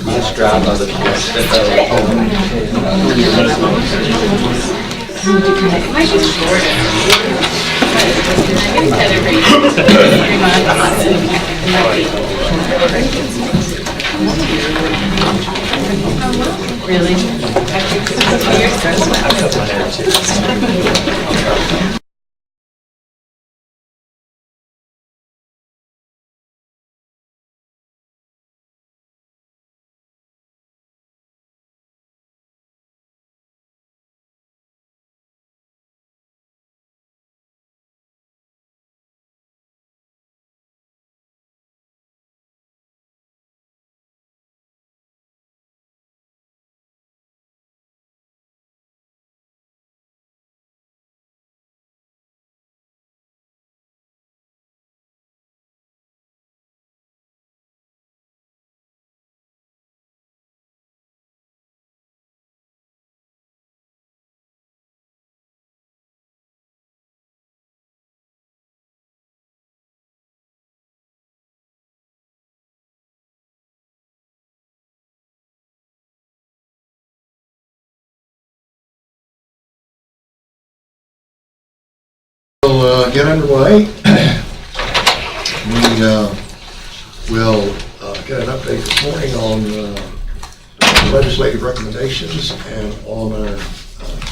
Just drive by the Really? We'll get underway. We will get an update this morning on legislative recommendations and on our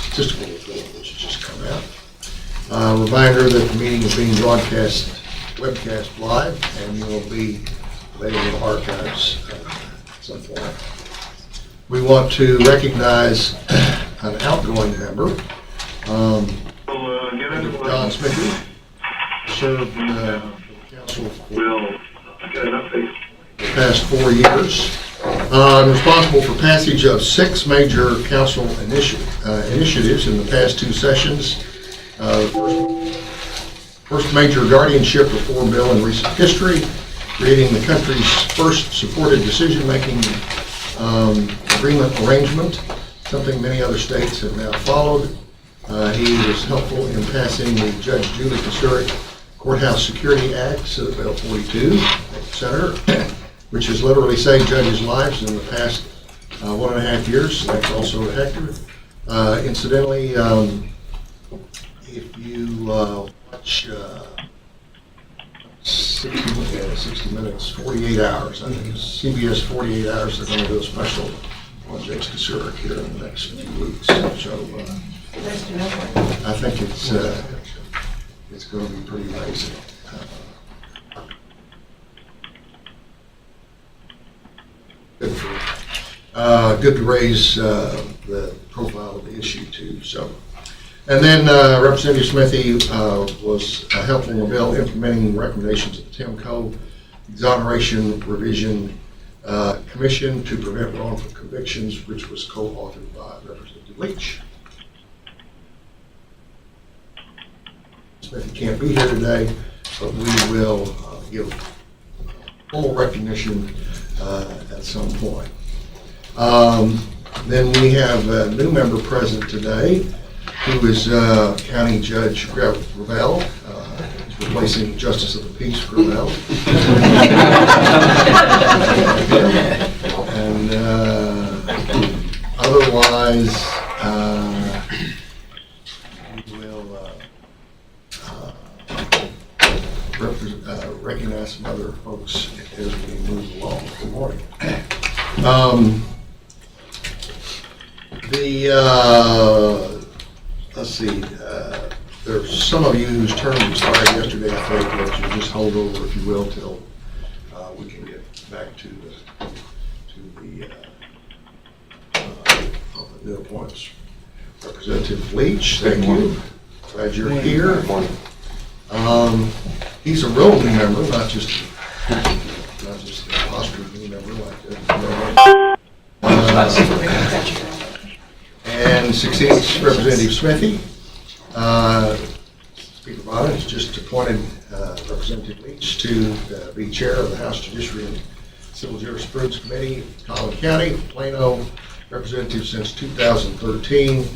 statistical report, which has just come out. Reminder that the meeting is being webcast live, and will be available in the archives at some point. We want to recognize an outgoing member. John Smithy served for the council for the past 4 years. Responsible for passage of 6 major council initiatives in the past 2 sessions. First major guardianship reform bill in recent history, creating the country's first supported decision-making agreement arrangement, something many other states have now followed. He was helpful in passing the Judge Julie Courthouse Security Act, Senate Bill 42, Senator, which has literally saved judges' lives in the past 1.5 years. Thanks also to Hector. Incidentally, if you watch 60 Minutes, 48 Hours, I think it's CBS 48 Hours, they're going to do a special on Judge Kucera here in the next few weeks. So I think it's going to be pretty amazing. Good to raise the profile of the issue too. So, and then Representative Smithy was helpful in the bill implementing recommendations of the TIMCO Exoneration Revision Commission to prevent wrongful convictions, which was co-authored by Representative Leach. Smithy can't be here today, but we will give full recognition at some point. Then we have a new member present today, who is County Judge Gravel. He's replacing Justice of the Peace Gravel. And otherwise, recognize some other folks as we move along. Good morning. Let's see, there's some of you whose terms expired yesterday. I think that you just hold over, if you will, till we can get back to the new appointments. Representative Leach, thank you. Glad you're here. He's a real new member, not just an imposter new member like that. And succeeds Representative Smithy. Speaker Bonner has just appointed Representative Leach to be chair of the House Judiciary and Civil Jurisprudence Committee, Collin County, Plano, representative since 2013,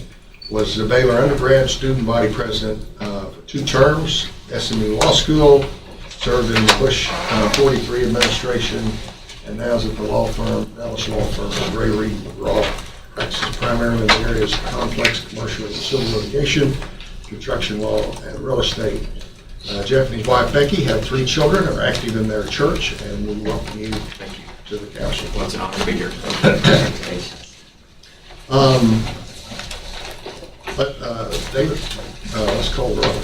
was the Baylor undergrad student body president for 2 terms, SMU Law School, served in the Bush 43 administration, and now is at the law firm, Dallas law firm, Ray Reed McGraw. Practices primarily in the areas of complex commercial and civil litigation, construction law, and real estate. Jeff and his wife Becky have 3 children, are active in their church, and we welcome you to the council. Well, it's an honor to be here. David, let's call the roll.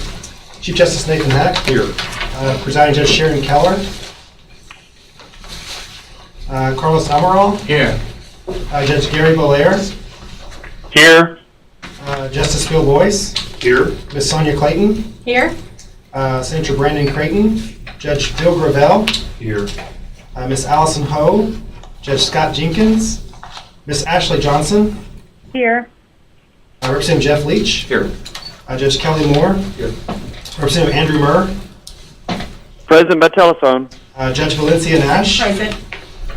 Chief Justice Nathan Hack. Here. Presiding Judge Sharon Keller. Carlos Amaral. Here. Judge Gary Belair. Here. Justice Phil Boyce. Here. Miss Sonia Clayton. Here. Senator Brandon Creighton. Judge Bill Gravel. Here. Miss Allison Ho. Judge Scott Jenkins. Miss Ashley Johnson. Here. Representative Jeff Leach. Here. Judge Kelly Moore. Here. Representative Andrew Murr. Present by telephone. Judge Valencia Nash. Present.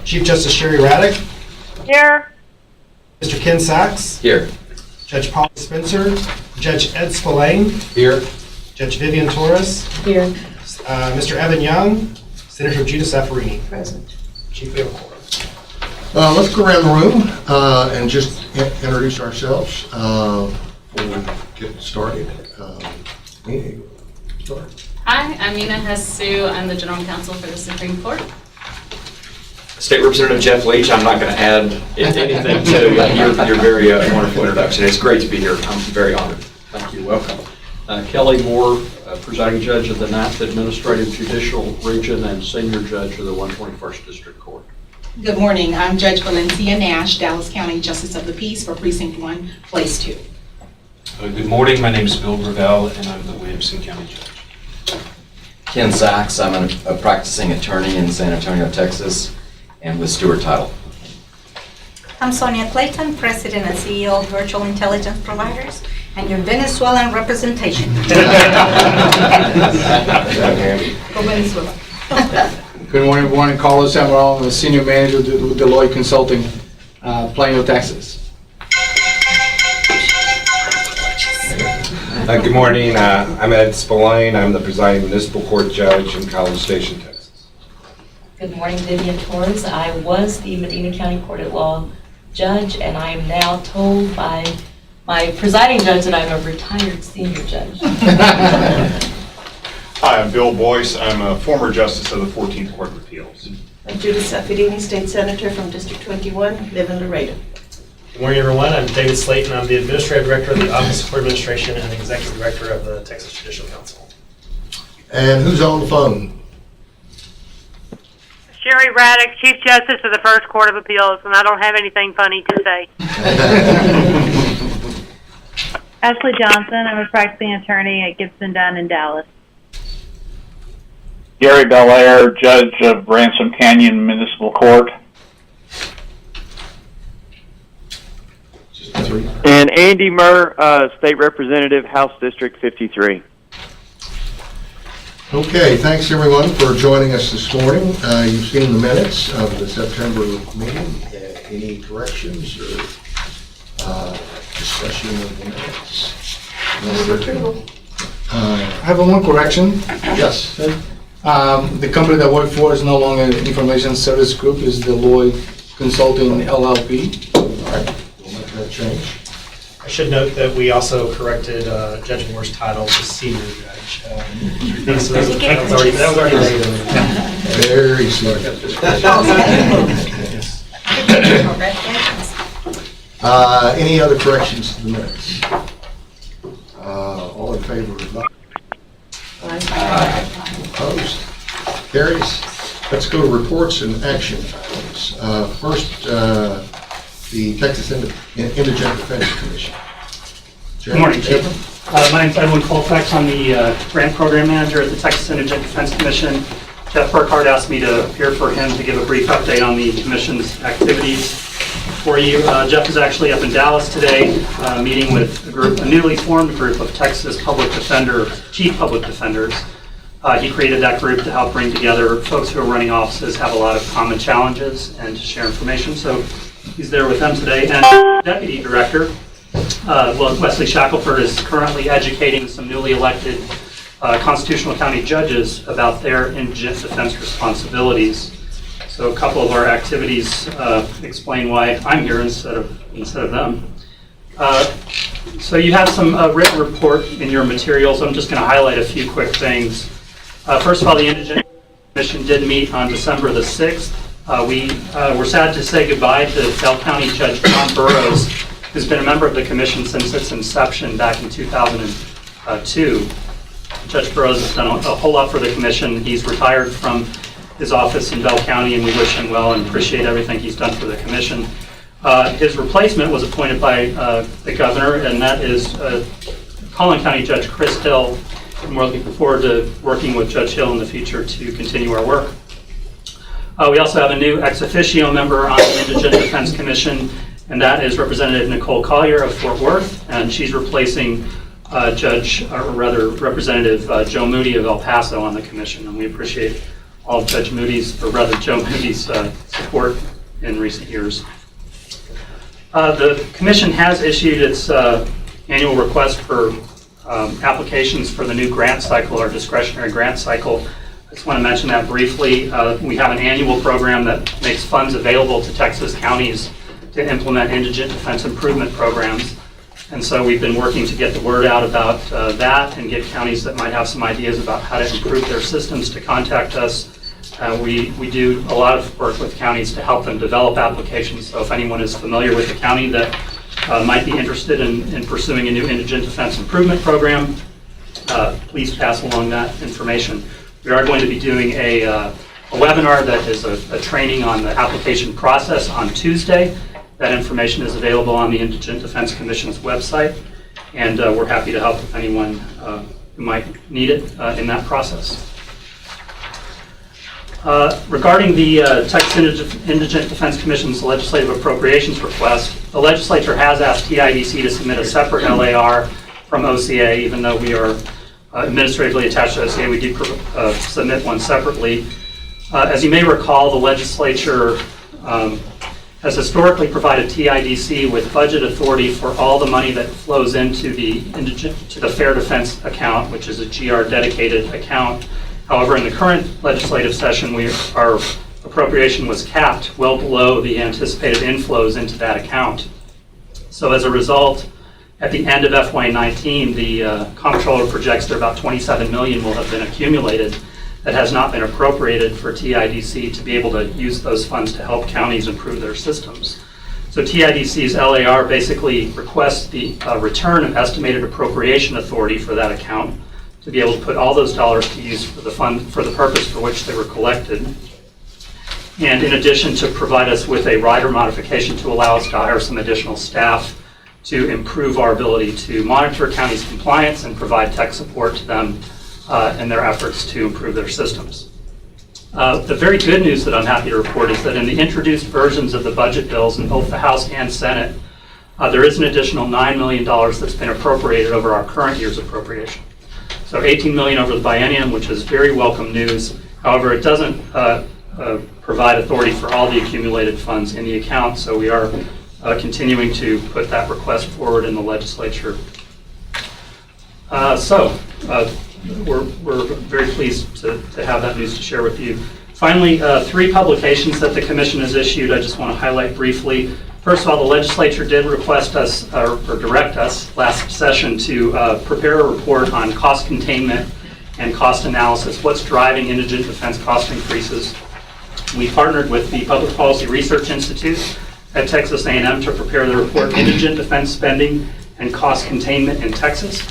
Chief Justice Sherry Raddick. Here. Mr. Ken Sachs. Here. Judge Paul Spencer. Judge Ed Spillane. Here. Judge Vivian Torres. Here. Mr. Evan Young. Senator Judah Saffarini. Present. Chief Bailiff Court. Let's go around the room and just introduce ourselves before we get started. Start. Hi, I'm Nina Hess-Sue. I'm the General Counsel for the Supreme Court. State Representative Jeff Leach. I'm not going to add anything to your very wonderful introduction. It's great to be here. I'm very honored. Thank you. Welcome. Kelly Moore, presiding judge of the 9th Administrative Judicial Region and senior judge of the 121st District Court. Good morning. I'm Judge Valencia Nash, Dallas County Justice of the Peace for Precinct 1, Place 2. Good morning. My name is Bill Gravel, and I'm the Williamson County Judge. Ken Sachs. I'm a practicing attorney in San Antonio, Texas, and with Stewart Title. I'm Sonia Clayton, President and CEO of Virtual Intelligence Providers, and your Venezuelan representation. For Venezuela. Good morning, everyone. Carlos Amaral, I'm the senior manager with Deloitte Consulting, Plano, Texas. Good morning. I'm Ed Spillane. I'm the presiding municipal court judge in College Station, Texas. Good morning, Vivian Torres. I was the Medina County Court at Law judge, and I am now told by my presiding judge that I'm a retired senior judge. Hi, I'm Bill Boyce. I'm a former justice of the 14th Court of Appeals. I'm Judith Saffarini, State Senator from District 21, live in Laredo. Good morning, everyone. I'm David Slayton. I'm the Administrative Director of the Office of Court Administration and the Executive Director of the Texas Judicial Council. And who's on the phone? Sherry Raddick, Chief Justice of the First Court of Appeals, and I don't have anything funny to say. Ashley Johnson, I'm a practicing attorney at Gibson Dunn in Dallas. Gary Belair, Judge of Ransom Canyon Municipal Court. And Andy Murr, State Representative, House District 53. Okay, thanks everyone for joining us this morning. You've seen the minutes of the September meeting. Any corrections or discussion of the minutes? I have one correction. Yes. The company that I work for is no longer Information Service Group, is Deloitte Consulting LLP. All right, we'll make that change. I should note that we also corrected Judge Moore's title to senior judge. So that was already made. Very smart. Any other corrections to the minutes? All in favor of that? Opposed? Carries. Let's go to reports and action items. First, the Texas Indigent Defense Commission. Good morning, Chief. My name is Edwin Colfax. I'm the grant program manager at the Texas Indigent Defense Commission. Jeff Burkhardt asked me to appear for him to give a brief update on the commission's activities for you. Jeff is actually up in Dallas today, meeting with a newly formed group of Texas chief public defenders. He created that group to help bring together folks who are running offices, have a lot of common challenges, and to share information. So He's there with them today. And Deputy Director, Wesley Shackelford, is currently educating some newly elected Constitutional County judges about their indigent defense responsibilities. So a couple of our activities explain why I'm here instead of them. So you have some written report in your materials. I'm just going to highlight a few quick things. First of all, the Indigent Commission did meet on December the 6th. We were sad to say goodbye to Bell County Judge John Burroughs, who's been a member of the commission since its inception back in 2002. Judge Burroughs has done a whole lot for the commission. He's retired from his office in Bell County, and we wish him well and appreciate everything he's done for the commission. His replacement was appointed by the governor, and that is Collin County Judge Chris Hill. And we're looking forward to working with Judge Hill in the future to continue our work. We also have a new ex officio member on the Indigent Defense Commission, and that is Representative Nicole Collier of Fort Worth, and she's replacing Representative Joe Moody of El Paso on the commission, and we appreciate all of Joe Moody's support in recent years. The commission has issued its annual request for applications for the new grant cycle, our discretionary grant cycle. I just want to mention that briefly. We have an annual program that makes funds available to Texas counties to implement indigent defense improvement programs. And so we've been working to get the word out about that and get counties that might have some ideas about how to improve their systems to contact us. We do a lot of work with counties to help them develop applications. So if anyone is familiar with a county that might be interested in pursuing a new indigent defense improvement program, please pass along that information. We are going to be doing a webinar that is a training on the application process on Tuesday. That information is available on the Indigent Defense Commission's website, and we're happy to help anyone who might need it in that process. Regarding the Texas Indigent Defense Commission's legislative appropriations request, the legislature has asked TIDC to submit a separate LAR from OCA. Even though we are administratively attached to OCA, we do submit one separately. As you may recall, the legislature has historically provided TIDC with budget authority for all the money that flows into the Fair Defense account, which is a GR dedicated account. However, in the current legislative session, our appropriation was capped well below the anticipated inflows into that account. So as a result, at the end of FY19, the comptroller projects that about $27 million will have been accumulated that has not been appropriated for TIDC to be able to use those funds to help counties improve their systems. So TIDC's LAR basically requests the return of estimated appropriation authority for that account to be able to put all those dollars to use for the purpose for which they were collected. And in addition, to provide us with a rider modification to allow us to hire some additional staff to improve our ability to monitor counties' compliance and provide tech support to them in their efforts to improve their systems. The very good news that I'm happy to report is that in the introduced versions of the budget bills in both the House and Senate, there is an additional $9 million that's been appropriated over our current year's appropriation. So $18 million over the biennium, which is very welcome news. However, it doesn't provide authority for all the accumulated funds in the account, so we are continuing to put that request forward in the legislature. We're very pleased to have that news to share with you. Finally, 3 publications that the Commission has issued I just want to highlight briefly. First of all, the legislature did request us, or direct us last session to prepare a report on cost containment and cost analysis, what's driving indigent defense cost increases. We partnered with the Public Policy Research Institute at Texas A&M to prepare the report, Indigent Defense Spending and Cost Containment in Texas.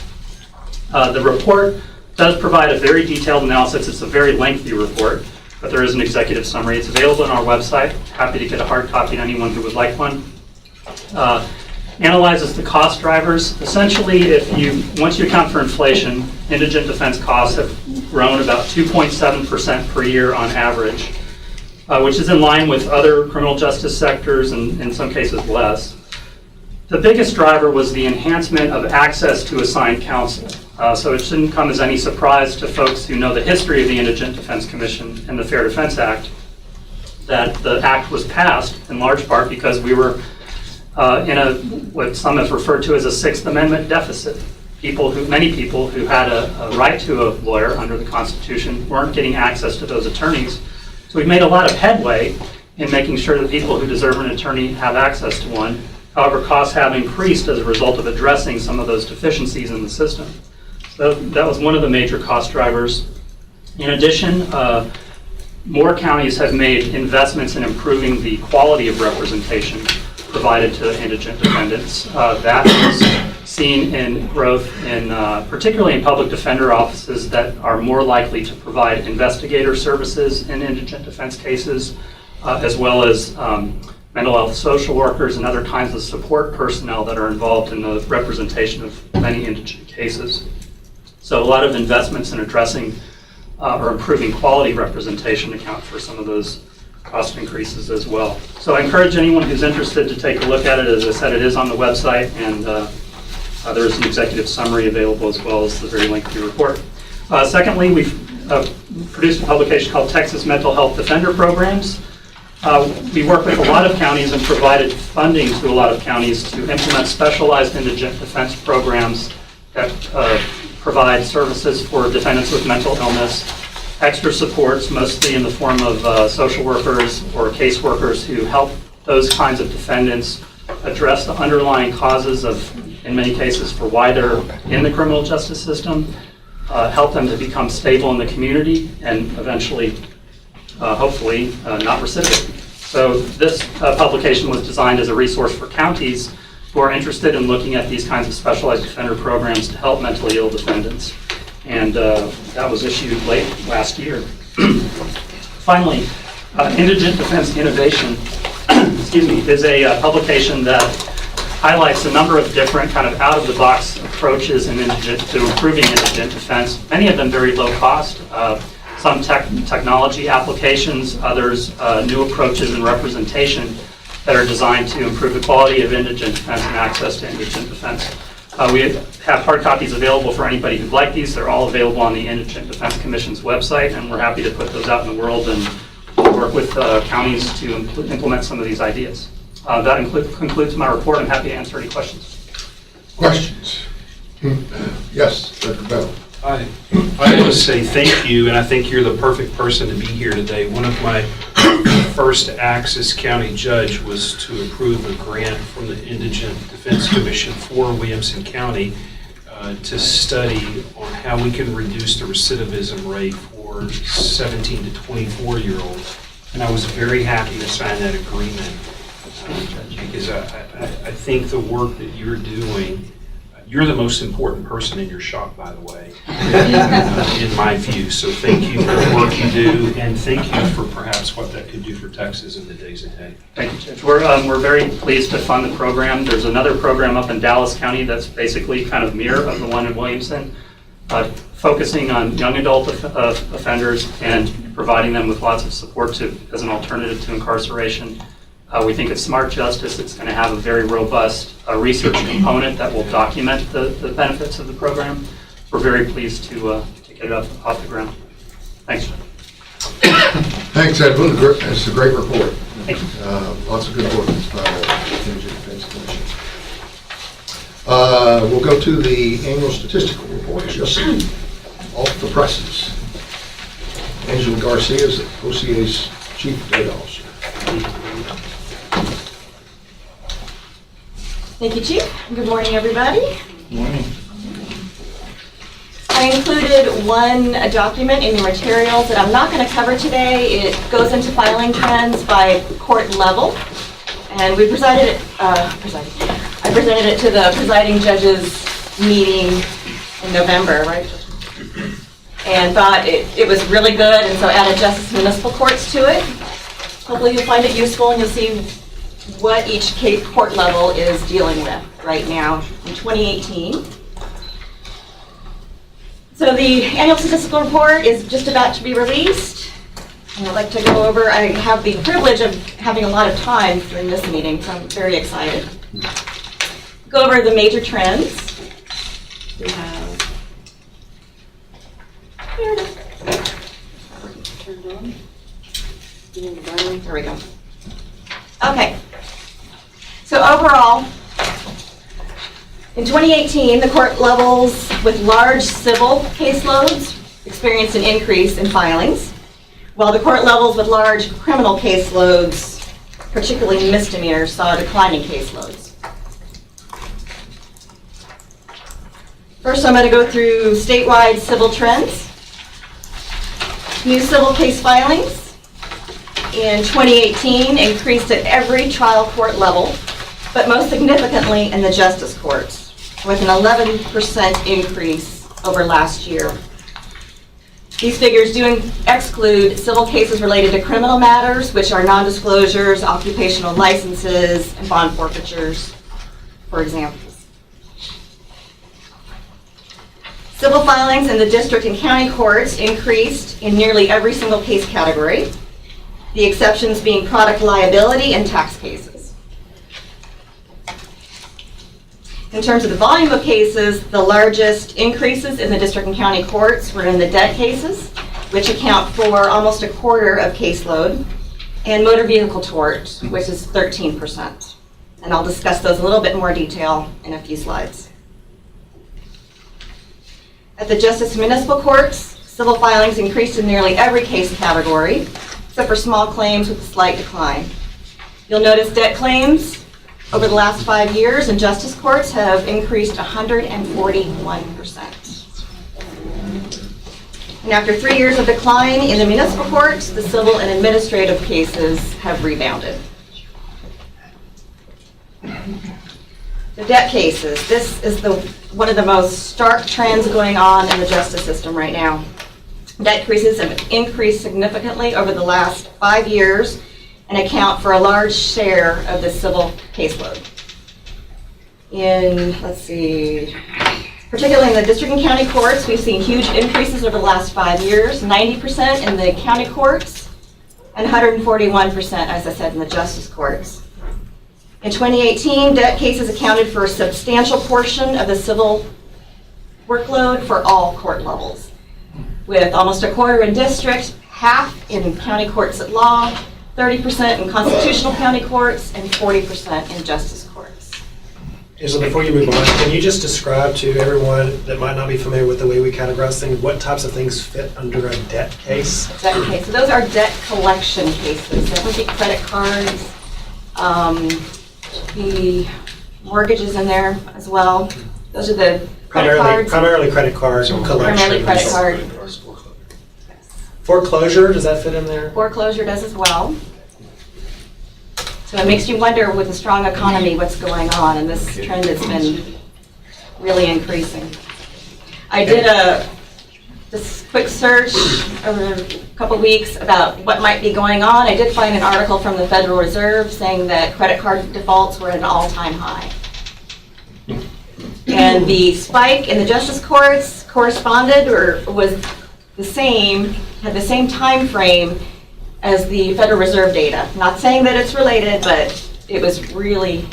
The report does provide a very detailed analysis. It's a very lengthy report, but there is an executive summary. It's available on our website. Happy to get a hard copy to anyone who would like one. Analyzes the cost drivers. Essentially, once you account for inflation, indigent defense costs have grown about 2.7% per year on average, which is in line with other criminal justice sectors and in some cases less. The biggest driver was the enhancement of access to assigned counsel. So it shouldn't come as any surprise to folks who know the history of the Indigent Defense Commission and the Fair Defense Act. that the act was passed in large part because we were in what some have referred to as a Sixth Amendment deficit. Many people who had a right to a lawyer under the Constitution weren't getting access to those attorneys. So we've made a lot of headway in making sure that people who deserve an attorney have access to one. However, costs have increased as a result of addressing some of those deficiencies in the system. So that was one of the major cost drivers. In addition, more counties have made investments in improving the quality of representation provided to indigent defendants. That is seen in growth in, particularly in public defender offices that are more likely to provide investigator services in indigent defense cases, as well as mental health social workers and other kinds of support personnel that are involved in the representation of many indigent cases. So a lot of investments in addressing or improving quality representation account for some of those cost increases as well. So I encourage anyone who's interested to take a look at it. As I said, it is on the website, and there is an executive summary available as well as the very lengthy report. Secondly, we've produced a publication called Texas Mental Health Defender Programs. We work with a lot of counties and provided funding to a lot of counties to implement specialized indigent defense programs that provide services for defendants with mental illness, extra supports, mostly in the form of social workers or caseworkers who help those kinds of defendants address the underlying causes of, in many cases, for why they're in the criminal justice system, help them to become stable in the community, and eventually, hopefully, not recidivate. So this publication was designed as a resource for counties who are interested in looking at these kinds of specialized defender programs to help mentally ill defendants. And that was issued late last year. Finally, Indigent Defense Innovation is a publication that highlights a number of different kind of out-of-the-box approaches to improving indigent defense, many of them very low cost. Some technology applications, others new approaches in representation that are designed to improve the quality of indigent defense and access to indigent defense. We have hard copies available for anybody who'd like these. They're all available on the Indigent Defense Commission's website, and we're happy to put those out in the world and work with counties to implement some of these ideas. That concludes my report. I'm happy to answer any questions. Questions? Yes, Dr. Bell. I want to say thank you, and I think you're the perfect person to be here today. One of my first acts as county judge was to approve a grant from the Indigent Defense Commission for Williamson County to study on how we can reduce the recidivism rate for 17 to 24-year-olds. And I was very happy to sign that agreement because I think the work that you're doing, you're the most important person in your shop, by the way, in my view. So thank you for the work you do, and thank you for perhaps what that could do for Texas in the days ahead. Thank you, Judge. We're very pleased to fund the program. There's another program up in Dallas County that's basically kind of mirror of the one in Williamson, focusing on young adult offenders and providing them with lots of support as an alternative to incarceration. We think it's smart justice. It's going to have a very robust research component that will document the benefits of the program. We're very pleased to get it off the ground. Thanks, John. Thanks, Edwin. It's a great report. Thank you. Lots of good work by the Indigent Defense Commission. We'll go to the annual statistical report, just off the presses. Angela Garcia is OCA's Chief Data Officer. Thank you, Chief. Good morning, everybody. Good morning. I included one document in your materials that I'm not going to cover today. It goes into filing trends by court level, and we I presented it to the presiding judge's meeting in November, right? And thought it was really good, and so added Justice Municipal Courts to it. Hopefully you'll find it useful and you'll see what each court level is dealing with right now in 2018. So the annual statistical report is just about to be released. And I'd like to go over, I have the privilege of having a lot of time during this meeting, so I'm very excited. Go over the major trends. We have, here it is. Turned on. There we go. Okay. So overall, in 2018, the court levels with large civil caseloads experienced an increase in filings, while the court levels with large criminal caseloads, particularly misdemeanors, saw declining caseloads. First, I'm going to go through statewide civil trends. New civil case filings in 2018 increased at every trial court level, but most significantly in the justice courts, with an 11% increase over last year. These figures do exclude civil cases related to criminal matters, which are non-disclosures, occupational licenses, and bond forfeitures, for example. Civil filings in the district and county courts increased in nearly every single case category, the exceptions being product liability and tax cases. In terms of the volume of cases, the largest increases in the district and county courts were in the debt cases, which account for almost a quarter of caseload, and motor vehicle tort, which is 13%. And I'll discuss those in a little bit more detail in a few slides. At the Justice Municipal Courts, civil filings increased in nearly every case category, except for small claims with a slight decline. You'll notice debt claims over the last 5 years in justice courts have increased 141%. And after 3 years of decline in the municipal courts, the civil and administrative cases have rebounded. The debt cases. This is one of the most stark trends going on in the justice system right now. Debt cases have increased significantly over the last 5 years and account for a large share of the civil caseload. Particularly in the district and county courts, we've seen huge increases over the last 5 years, 90% in the county courts and 141%, as I said, in the justice courts. In 2018, debt cases accounted for a substantial portion of the civil workload for all court levels, with almost a quarter in district, half in county courts at law, 30% in constitutional county courts, and 40% in justice courts. Angela, before you move on, can you just describe to everyone that might not be familiar with the way we categorize things, what types of things fit under a debt case? Debt case. So those are debt collection cases. That would be credit cards, the mortgages in there as well. Those are the credit cards. Primarily credit cards and collection. Primarily credit card. Foreclosure, does that fit in there? Foreclosure does as well. So it makes you wonder with the strong economy what's going on, and this trend has been really increasing. I did this quick search over a couple weeks about what might be going on. I did find an article from the Federal Reserve saying that credit card defaults were at an all-time high. And the spike in the justice courts corresponded or was the same, had the same time frame as the Federal Reserve data. Not saying that it's related, but it was really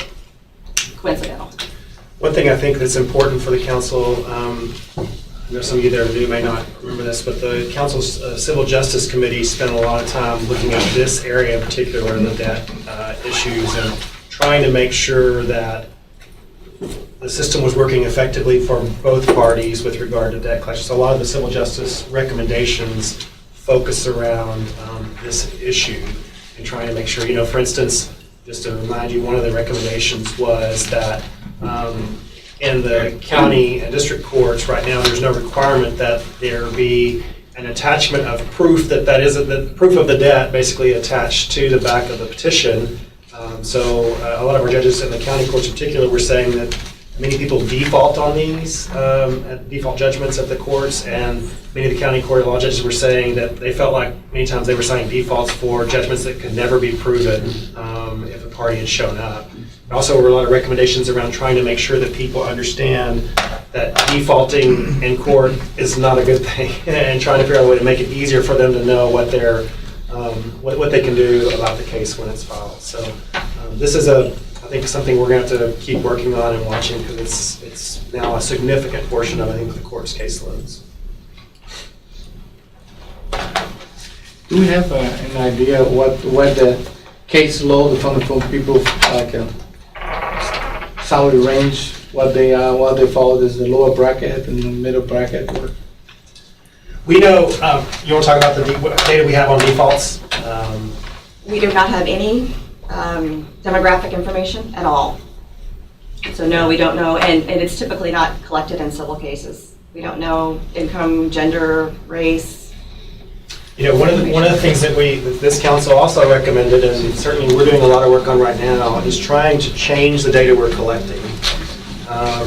coincidental. One thing I think that's important for the council, I know some of you that are new may not remember this, but the council's Civil Justice Committee spent a lot of time looking at this area in particular, the debt issues, and trying to make sure that the system was working effectively for both parties with regard to debt collection. So a lot of the civil justice recommendations focus around this issue and trying to make sure, for instance, just to remind you, one of the recommendations was that in the county and district courts right now, there's no requirement that there be an attachment of proof that is the proof of the debt basically attached to the back of the petition. So a lot of our judges in the county courts in particular were saying that many people default on these default judgments at the courts, and many of the county court law judges were saying that they felt like many times they were signing defaults for judgments that could never be proven if a party had shown up. Also, there were a lot of recommendations around trying to make sure that people understand that defaulting in court is not a good thing, and trying to figure out a way to make it easier for them to know what they're what they can do about the case when it's filed. So this is I think something we're going to have to keep working on and watching, because it's now a significant portion of, I think, the court's caseloads. Do we have an idea of what the caseload from people, like salary range, what they fall, is the lower bracket and the middle bracket? Or? We know, you want to talk about the what data we have on defaults? We do not have any demographic information at all. So no, we don't know, and it's typically not collected in civil cases. We don't know income, gender, race. You know, one of the things that this council also recommended, and certainly we're doing a lot of work on right now, is trying to change the data we're collecting.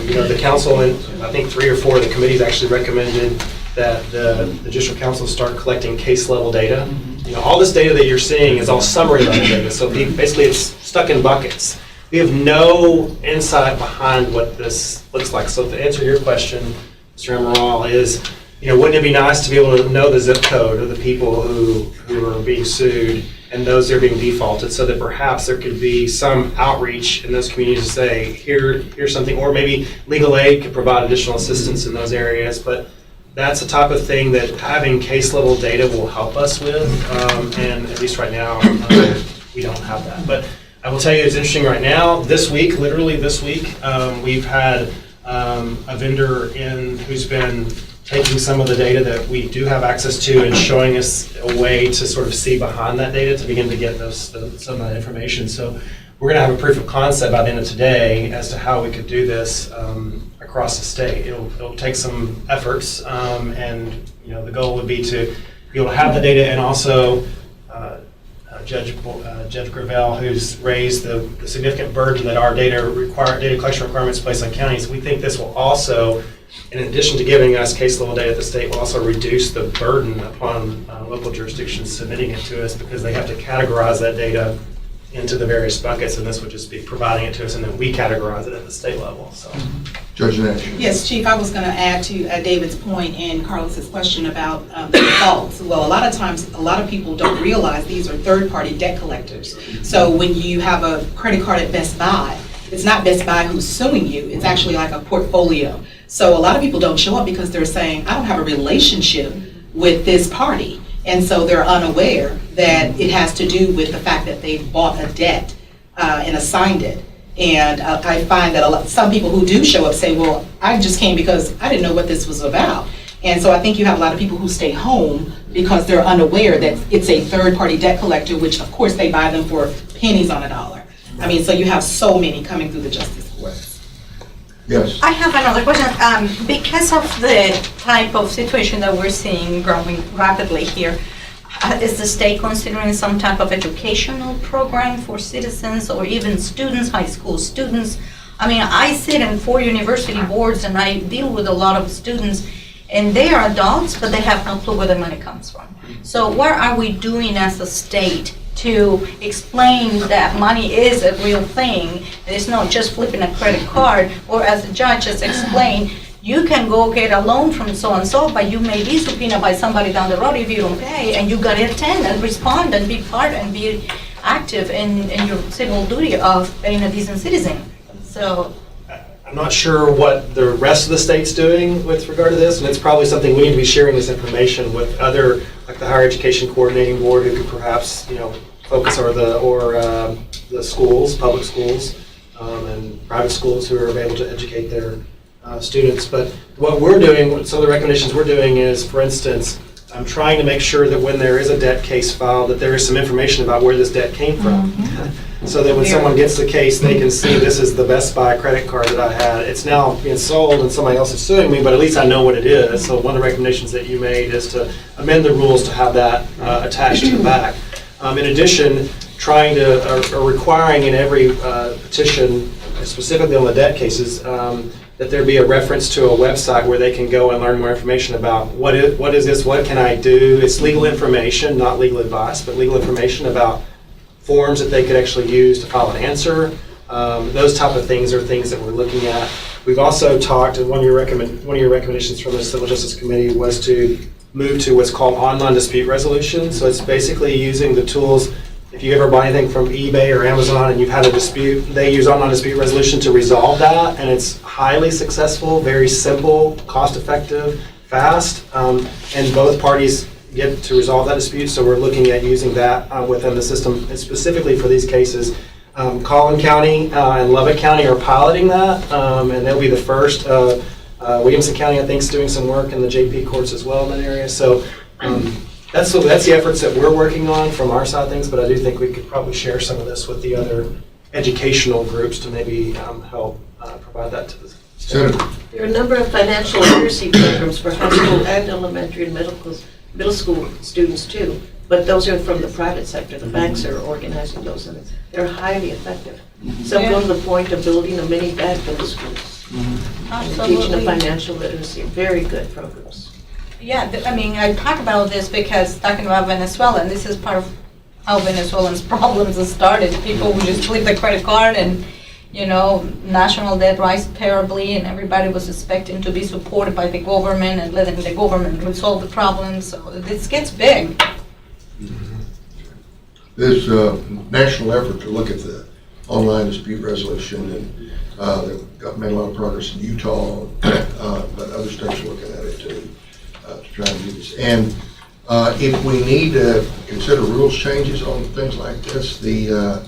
You know, the council, and I think 3 or 4 of the committees actually recommended that the Judicial Council start collecting case level data. You know, all this data that you're seeing is all summary level data, so basically it's stuck in buckets. We have no insight behind what this looks like. So to answer your question, Mr. Amaral, is, you know, wouldn't it be nice to be able to know the zip code of the people who are being sued and those that are being defaulted, so that perhaps there could be some outreach in those communities to say, here's something, or maybe legal aid could provide additional assistance in those areas. But that's the type of thing that having case level data will help us with, and at least right now, we don't have that. But I will tell you, it's interesting right now, this week, literally this week, we've had a vendor who's been taking some of the data that we do have access to and showing us a way to sort of see behind that data to begin to get some of that information. So we're going to have a proof of concept by the end of today as to how we could do this across the state. It'll take some efforts, and you know, the goal would be to be able to have the data, and also Judge Gravel, who's raised the significant burden that our data collection requirements place on counties. We think this will also, in addition to giving us case level data at the state, will also reduce the burden upon local jurisdictions submitting it to us, because they have to categorize that data into the various buckets, and this would just be providing it to us, and then we categorize it at the state level. So, Judge Nash. Yes, Chief, I was going to add to David's point and Carlos's question about the defaults. Well, a lot of times, a lot of people don't realize these are third-party debt collectors. So when you have a credit card at Best Buy, it's not Best Buy who's suing you, it's actually like a portfolio. So a lot of people don't show up because they're saying, I don't have a relationship with this party. And so they're unaware that it has to do with the fact that they bought a debt and assigned it. And I find that some people who do show up say, well, I just came because I didn't know what this was about. And so I think you have a lot of people who stay home because they're unaware that it's a third-party debt collector, which of course they buy them for pennies on a dollar. I mean, so you have so many coming through the justice courts. Yes. I have another question. Because of the type of situation that we're seeing growing rapidly here, is the state considering some type of educational program for citizens or even students, high school students? I mean, I sit in 4 university boards and I deal with a lot of students, and they are adults, but they have no clue where the money comes from. So what are we doing as a state to explain that money is a real thing? It's not just flipping a credit card, or as the judge has explained, you can go get a loan from so-and-so, but you may be subpoenaed by somebody down the road if you don't pay, and you got to attend and respond and be part and be active in your civil duty of being a decent citizen. So I'm not sure what the rest of the state's doing with regard to this, and it's probably something we need to be sharing this information with other, like the Higher Education Coordinating Board, who could perhaps, you know, focus, or the schools, public schools, and private schools who are able to educate their students. But what we're doing, some of the recommendations we're doing is, for instance, I'm trying to make sure that when there is a debt case filed, that there is some information about where this debt came from. So that when someone gets the case, they can see, this is the Best Buy credit card that I had. It's now being sold and somebody else is suing me, but at least I know what it is. So one of the recommendations that you made is to amend the rules to have that attached to the back. In addition, trying to, or requiring in every petition, specifically on the debt cases, that there be a reference to a website where they can go and learn more information about what is this, what can I do. It's legal information, not legal advice, but legal information about forms that they could actually use to file an answer. Those type of things are things that we're looking at. We've also talked, and one of your recommendations from the Civil Justice Committee was to move to what's called online dispute resolution. So it's basically using the tools. If you ever buy anything from eBay or Amazon and you've had a dispute, they use online dispute resolution to resolve that, and it's highly successful, very simple, cost-effective, fast, and both parties get to resolve that dispute. So we're looking at using that within the system, and specifically for these cases. Collin County and Lubbock County are piloting that, and they'll be the first. Williamson County, I think, is doing some work in the JP courts as well in that area. So that's the efforts that we're working on from our side of things, but I do think we could probably share some of this with the other educational groups to maybe help provide that to the Senator. There are a number of financial literacy programs for high school and elementary and middle school students too, but those are from the private sector. The banks are organizing those, and they're highly effective. Some go to the point of building a mini bank in the schools. And teaching the financial literacy, very good programs. Yeah, I mean, I talk about this because talking about Venezuela, and this is part of how Venezuelans' problems started. People would just flip the credit card and, you know, national debt rise terribly, and everybody was expecting to be supported by the government and letting the government resolve the problem. So this gets big. There's a national effort to look at the online dispute resolution, and they've made a lot of progress in Utah, but other states are looking at it too, to try and do this. And if we need to consider rules changes on things like this, when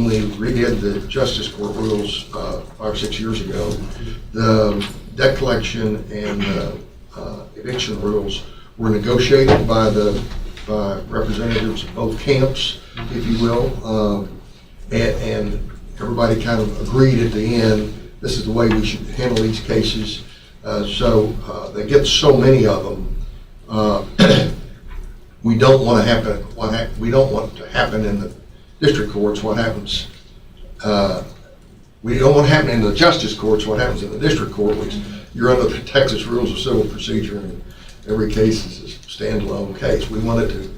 we redid the Justice Court rules 5 or 6 years ago, the debt collection and eviction rules were negotiated by representatives of both camps, if you will, and everybody kind of agreed at the end, this is the way we should handle these cases. So they get so many of them. We don't want to happen. We don't want to happen in the district courts. What happens? We don't want to happen in the justice courts. What happens in the district court? Which you're under the Texas Rules of Civil Procedure, and every case is a standalone case. We wanted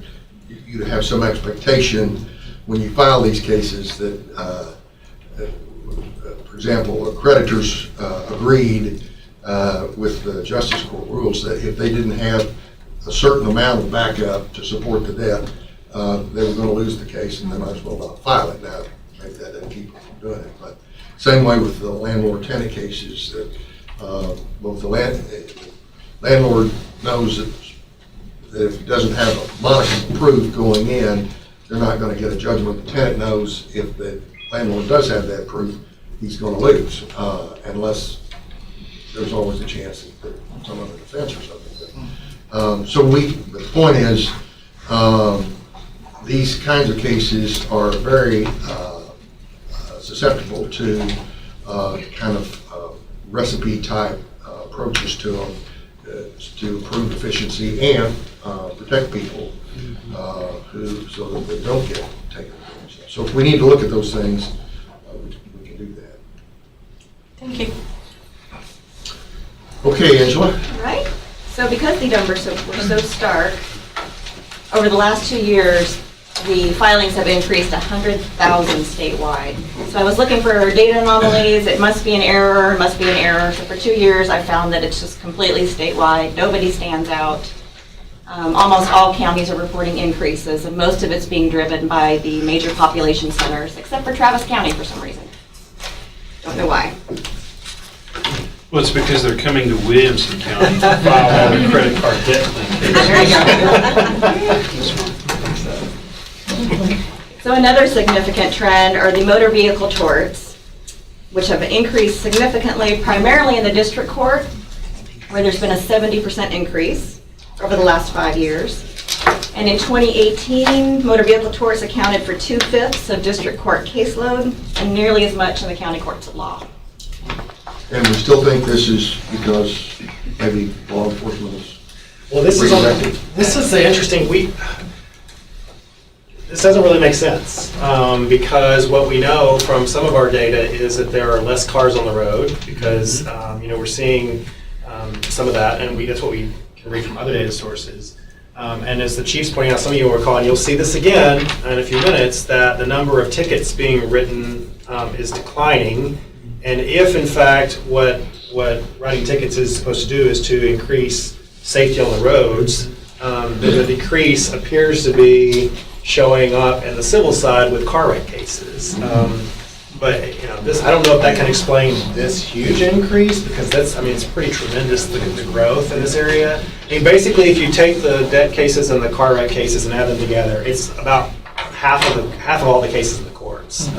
you to have some expectation when you file these cases that, for example, creditors agreed with the Justice Court rules that if they didn't have a certain amount of backup to support the debt, they were going to lose the case, and they might as well not file it. Now, maybe that doesn't keep them from doing it, but same way with the landlord-tenant cases, that both the landlord knows that if he doesn't have a modicum of proof going in, they're not going to get a judgment. The tenant knows if the landlord does have that proof, he's going to lose, unless there's always a chance that there's some other defense or something. But the point is, these kinds of cases are very susceptible to kind of recipe type approaches to them to improve efficiency and protect people so that they don't get taken advantage of. So if we need to look at those things, we can do that. Thank you. Okay, Angela. All right. So because the numbers were so stark, over the last 2 years, the filings have increased 100,000 statewide. So I was looking for data anomalies. It must be an error. It must be an error. So for 2 years, I found that it's just completely statewide. Nobody stands out. Almost all counties are reporting increases, and most of it's being driven by the major population centers, except for Travis County for some reason. Don't know why. Well, it's because they're coming to Williamson County to file all their credit card debt There you go. So another significant trend are the motor vehicle torts, which have increased significantly, primarily in the district court, where there's been a 70% increase over the last 5 years. And in 2018, motor vehicle torts accounted for 2/5 of district court caseload and nearly as much in the county courts of law. And we still think this is because maybe law enforcement is. Well, this is the interesting. This doesn't really make sense because what we know from some of our data is that there are less cars on the road because we're seeing some of that, and that's what we can read from other data sources. And as the chief's pointing out, some of you will recall, and you'll see this again in a few minutes, that the number of tickets being written is declining. And if, in fact, what writing tickets is supposed to do is to increase safety on the roads, then the decrease appears to be showing up in the civil side with car wreck cases. But, this, I don't know if that can explain this huge increase, because that's, it's pretty tremendous, the growth in this area. Basically, if you take the debt cases and the car wreck cases and add them together, it's about half of all the cases in the courts.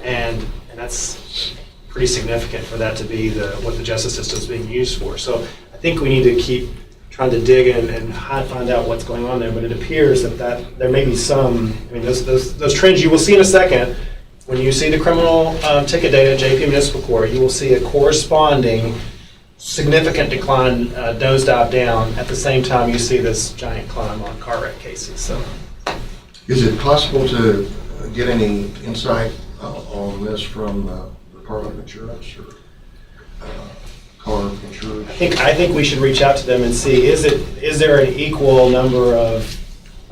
And that's pretty significant for that to be what the justice system is being used for. So I think we need to keep trying to dig in and find out what's going on there, but it appears that there may be some, those trends you will see in a second. When you see the criminal ticket data at JP Municipal Court, you will see a corresponding significant decline, nosedive down. At the same time, you see this giant climb on car wreck cases. So, Is it possible to get any insight on this from the Department of Insurance or car insurance? I think we should reach out to them and see, is there an equal number of,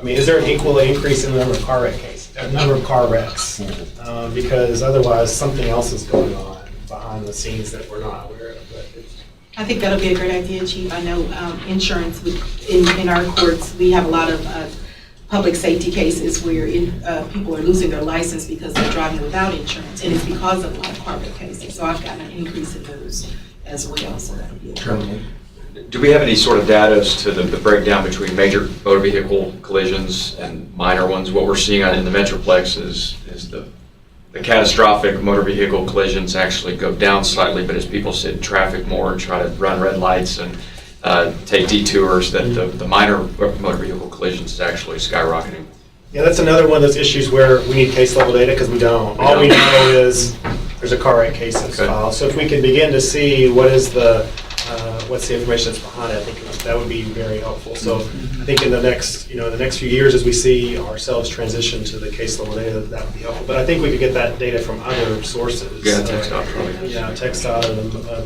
is there an equal increase in the number of car wreck cases, number of car wrecks? Because otherwise something else is going on behind the scenes that we're not aware of. But I think that'll be a great idea, Chief. I know insurance, in our courts, we have a lot of public safety cases where people are losing their license because they're driving without insurance, and it's because of a lot of car wreck cases. So I've gotten an increase in those as well, so that'll be a Do we have any sort of data as to the breakdown between major motor vehicle collisions and minor ones? What we're seeing in the Metroplex is the catastrophic motor vehicle collisions actually go down slightly, but as people sit in traffic more and try to run red lights and take detours, that the minor motor vehicle collisions is actually skyrocketing. yeah, that's another one of those issues where we need case level data because we don't. All we know is there's a car wreck case that's filed. So if we can begin to see what's the information that's behind it, I think that would be very helpful. So I think in the next few years, as we see ourselves transition to the case level data, that would be helpful. But I think we could get that data from other sources. Yeah, TxDOT probably. Yeah, TxDOT or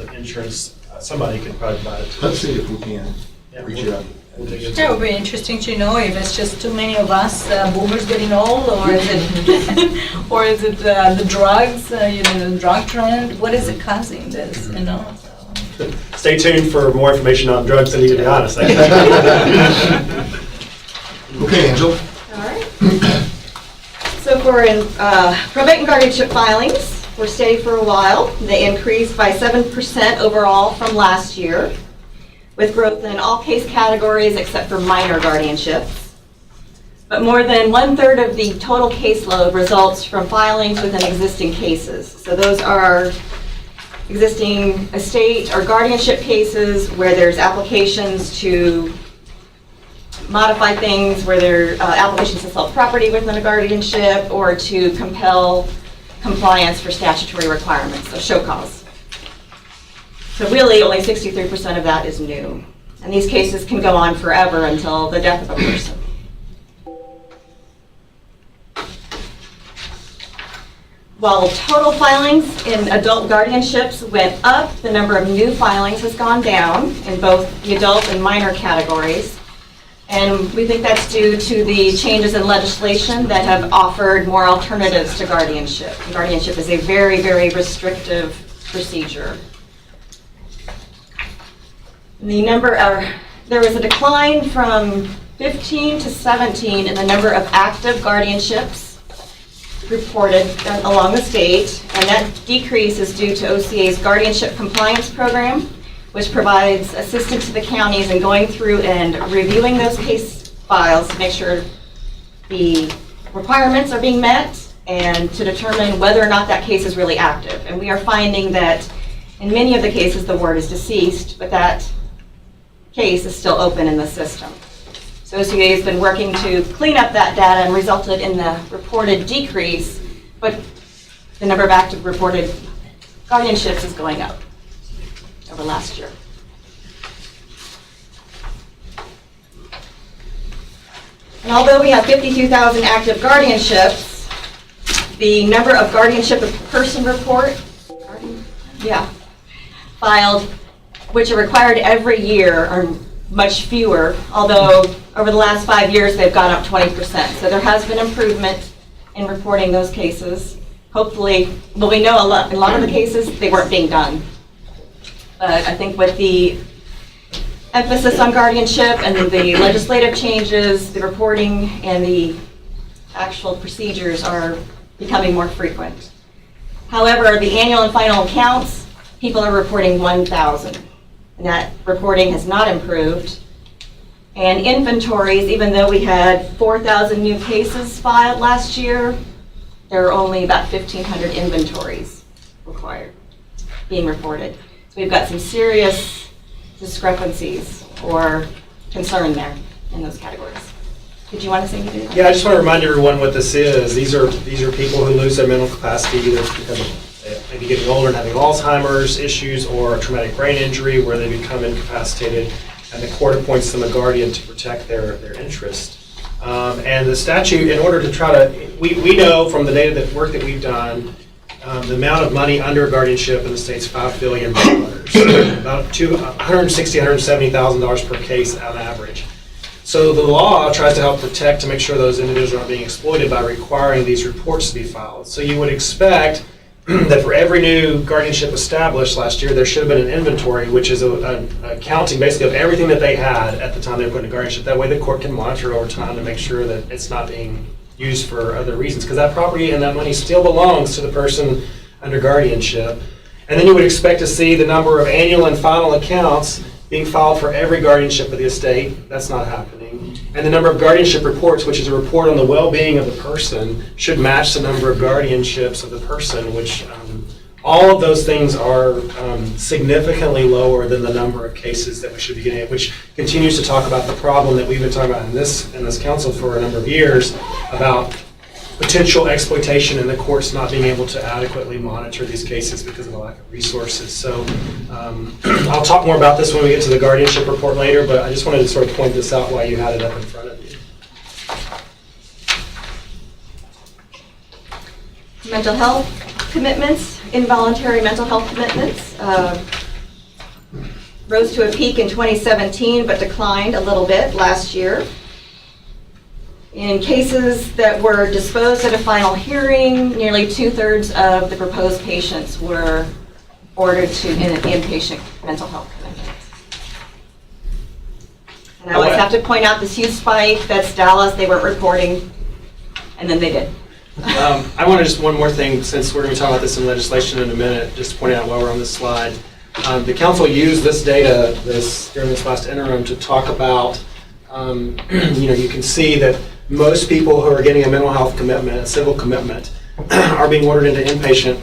the insurance. Somebody could probably provide it to us. Let's see if we can reach out. We'll dig into That would be interesting to know if it's just too many of us boomers getting old, or is it, or is it the drugs, the drug trend? What is it causing this? Stay tuned for more information on drugs. I need to be honest. Okay, Angel. All right. So for probate and guardianship filings, we're steady for a while. They increased by 7% overall from last year, with growth in all case categories except for minor guardianships. But more than 1/3 of the total caseload results from filings within existing cases. So those are existing estate or guardianship cases where there's applications to modify things, where there are applications to sell property within a guardianship or to compel compliance for statutory requirements, so show cause. So really, only 63% of that is new. And these cases can go on forever until the death of a person. While total filings in adult guardianships went up, the number of new filings has gone down in both the adult and minor categories. And we think that's due to the changes in legislation that have offered more alternatives to guardianship. Guardianship is a very, very restrictive procedure. There was a decline from 15 to 17 in the number of active guardianships reported along the state, and that decrease is due to OCA's Guardianship Compliance Program, which provides assistance to the counties in going through and reviewing those case files to make sure the requirements are being met and to determine whether or not that case is really active. And we are finding that in many of the cases the ward is deceased, but that case is still open in the system. So OCA has been working to clean up that data and resulted in the reported decrease, but the number of active reported guardianships is going up over last year. And although we have 52,000 active guardianships, the number of guardianship of person filed, which are required every year, are much fewer, although over the last 5 years they've gone up 20%. So there has been improvement in reporting those cases. Hopefully, well, we know in a lot of the cases they weren't being done. But I think with the emphasis on guardianship and the legislative changes, the reporting and the actual procedures are becoming more frequent. However, the annual and final accounts, people are reporting 1,000. And that reporting has not improved. And inventories, even though we had 4,000 new cases filed last year, there are only about 1,500 inventories required, being reported. So we've got some serious discrepancies or concern there in those categories. Did you want to say anything? Yeah, I just want to remind everyone what this is. These are people who lose their mental capacity either because of maybe getting older and having Alzheimer's issues or a traumatic brain injury where they become incapacitated, and the court appoints them a guardian to protect their interest. And the statute, in order to try to, we know from the data that work that we've done, the amount of money under guardianship in the state's $5 billion, about $160,000, $170,000 per case on average. So the law tries to help protect to make sure those individuals aren't being exploited by requiring these reports to be filed. So you would expect that for every new guardianship established last year, there should have been an inventory, which is a counting basically of everything that they had at the time they were put in guardianship. That way the court can monitor over time to make sure that it's not being used for other reasons, because that property and that money still belongs to the person under guardianship. And then you would expect to see the number of annual and final accounts being filed for every guardianship of the estate. That's not happening. And the number of guardianship reports, which is a report on the well-being of the person, should match the number of guardianships of the person, which all of those things are significantly lower than the number of cases that we should be getting at, which continues to talk about the problem that we've been talking about in this council for a number of years about potential exploitation and the courts not being able to adequately monitor these cases because of a lack of resources. So I'll talk more about this when we get to the guardianship report later, but I just wanted to sort of point this out while you had it up in front of you. Mental health commitments, involuntary mental health commitments, rose to a peak in 2017 but declined a little bit last year. In cases that were disposed at a final hearing, nearly 2/3 of the proposed patients were ordered to an inpatient mental health commitment. And I always have to point out this huge spike, that's Dallas, they weren't reporting, and then they did. I want to just one more thing, since we're going to talk about this in legislation in a minute, just to point out while we're on this slide. The council used this data during this last interim to talk about, you can see that most people who are getting a mental health commitment, a civil commitment, are being ordered into inpatient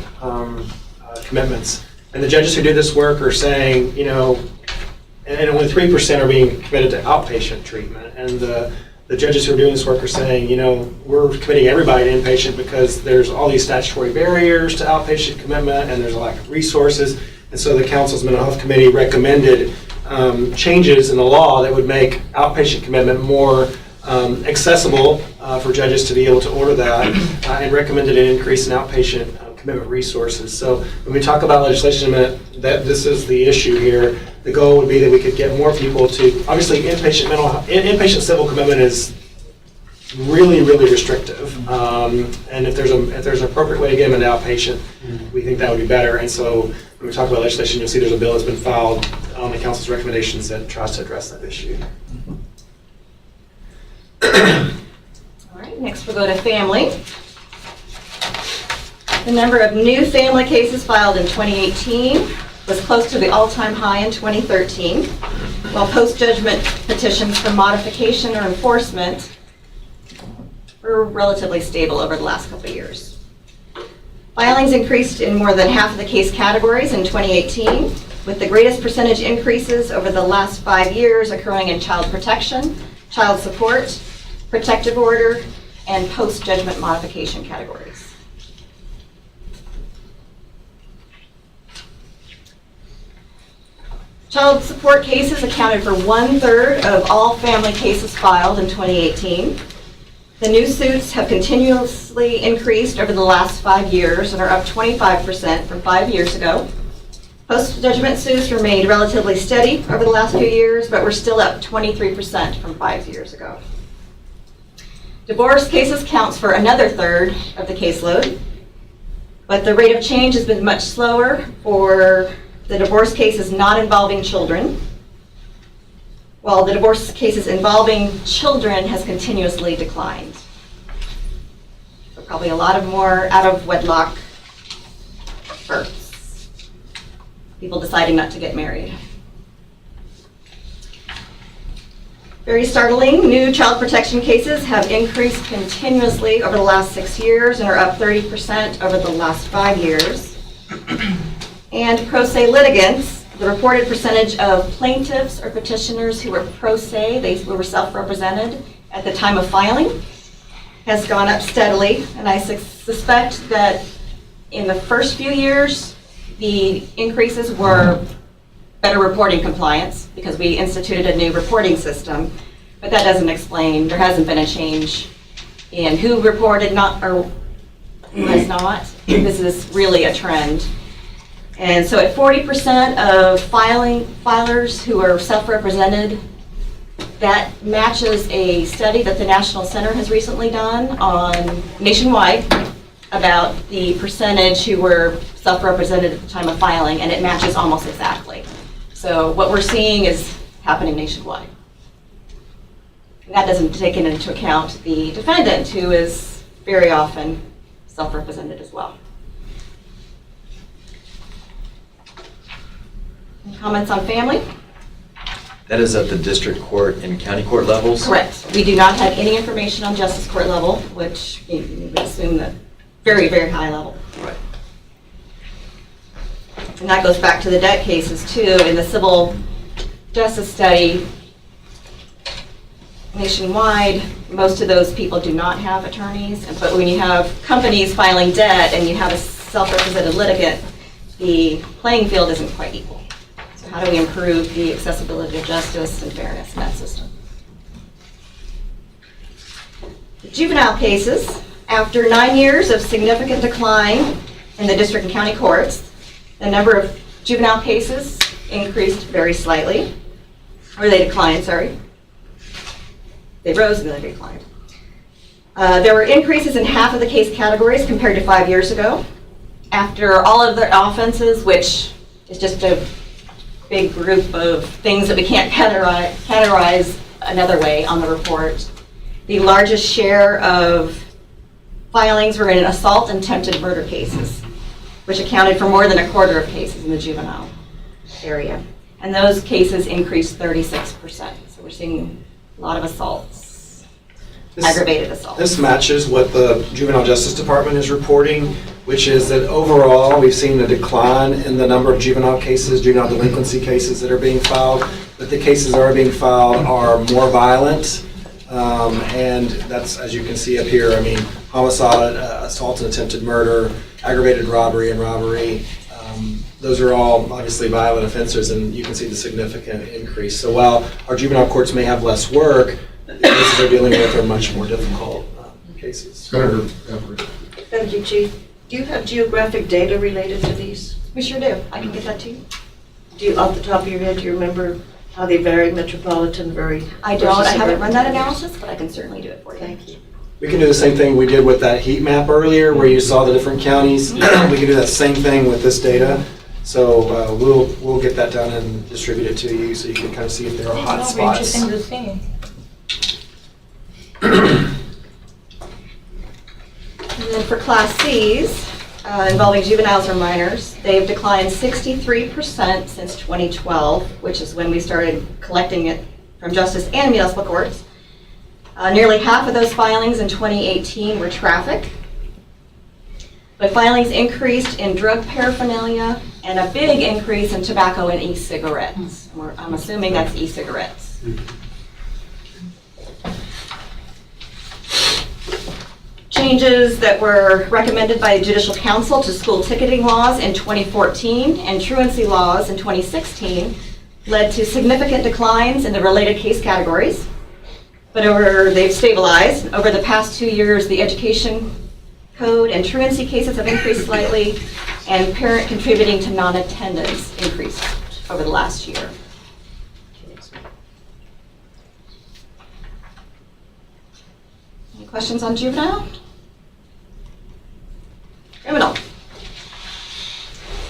commitments. And the judges who do this work are saying, and only 3% are being committed to outpatient treatment. And the judges who are doing this work are saying, we're committing everybody to inpatient because there's all these statutory barriers to outpatient commitment and there's a lack of resources. And so the council's mental health committee recommended changes in the law that would make outpatient commitment more accessible for judges to be able to order that, and recommended an increase in outpatient commitment resources. So when we talk about legislation in a minute, this is the issue here. The goal would be that we could get more people to, obviously inpatient civil commitment is really, really restrictive. And if there's an appropriate way to get them into outpatient, we think that would be better. And so when we talk about legislation, you'll see there's a bill that's been filed on the council's recommendations that tries to address that issue. All right, next we'll go to family. The number of new family cases filed in 2018 was close to the all-time high in 2013, while post-judgment petitions for modification or enforcement were relatively stable over the last couple of years. Filings increased in more than half of the case categories in 2018, with the greatest percentage increases over the last 5 years occurring in child protection, child support, protective order, and post-judgment modification categories. Child support cases accounted for 1/3 of all family cases filed in 2018. The new suits have continuously increased over the last 5 years and are up 25% from 5 years ago. Post-judgment suits remained relatively steady over the last few years, but we're still up 23% from 5 years ago. Divorce cases counts for another 1/3 of the caseload, but the rate of change has been much slower for the divorce cases not involving children, while the divorce cases involving children has continuously declined. So probably a lot of more out of wedlock hurts. People deciding not to get married. Very startling, new child protection cases have increased continuously over the last 6 years and are up 30% over the last 5 years. And pro se litigants, the reported percentage of plaintiffs or petitioners who were pro se, they were self-represented at the time of filing, has gone up steadily. And I suspect that in the first few years, the increases were better reporting compliance because we instituted a new reporting system, but that doesn't explain, there hasn't been a change in who reported not or who has not. This is really a trend. And so at 40% of filers who are self-represented, that matches a study that the National Center has recently done on nationwide about the percentage who were self-represented at the time of filing, and it matches almost exactly. So what we're seeing is happening nationwide. And that doesn't take into account the defendant, who is very often self-represented as well. Any comments on family? That is at the district court and county court levels? Correct. We do not have any information on justice court level, which you would assume that very, very high level. Right. And that goes back to the debt cases too. In the civil justice study nationwide, most of those people do not have attorneys. But when you have companies filing debt and you have a self-represented litigant, the playing field isn't quite equal. So how do we improve the accessibility of justice and fairness in that system? The juvenile cases, after 9 years of significant decline in the district and county courts, the number of juvenile cases increased very slightly, or they declined, sorry. They rose and then they declined. There were increases in half of the case categories compared to 5 years ago. After all of the offenses, which is just a big group of things that we can't categorize another way on the report, the largest share of filings were in assault and attempted murder cases, which accounted for more than a quarter of cases in the juvenile area. And those cases increased 36%. So we're seeing a lot of assaults, aggravated assaults. This matches what the Juvenile Justice Department is reporting, which is that overall we've seen a decline in the number of juvenile cases, juvenile delinquency cases that are being filed, but the cases that are being filed are more violent. And that's, as you can see up here, I mean, homicide, assault and attempted murder, aggravated robbery and robbery. Those are all obviously violent offenses, and you can see the significant increase. So while our juvenile courts may have less work, the cases they're dealing with are much more difficult cases. Senator Everett. Thank you, Chief. Do you have geographic data related to these? We sure do. I can get that to you. Do you, off the top of your head, do you remember how they vary, metropolitan vary? I don't. I haven't run that analysis, but I can certainly do it for you. Thank you. We can do the same thing we did with that heat map earlier, where you saw the different counties. We can do that same thing with this data. So we'll get that done and distribute it to you, so you can kind of see if there are hot spots. Interesting to see. And then for Class Cs, involving juveniles or minors, they've declined 63% since 2012, which is when we started collecting it from justice and municipal courts. Nearly half of those filings in 2018 were traffic. But filings increased in drug paraphernalia and a big increase in tobacco and e-cigarettes. I'm assuming that's e-cigarettes. Changes that were recommended by the Judicial Council to school ticketing laws in 2014 and truancy laws in 2016 led to significant declines in the related case categories. But they've stabilized. Over the past 2 years, the education code and truancy cases have increased slightly, and parent contributing to non-attendance increased over the last year. Any questions on juvenile? Criminal.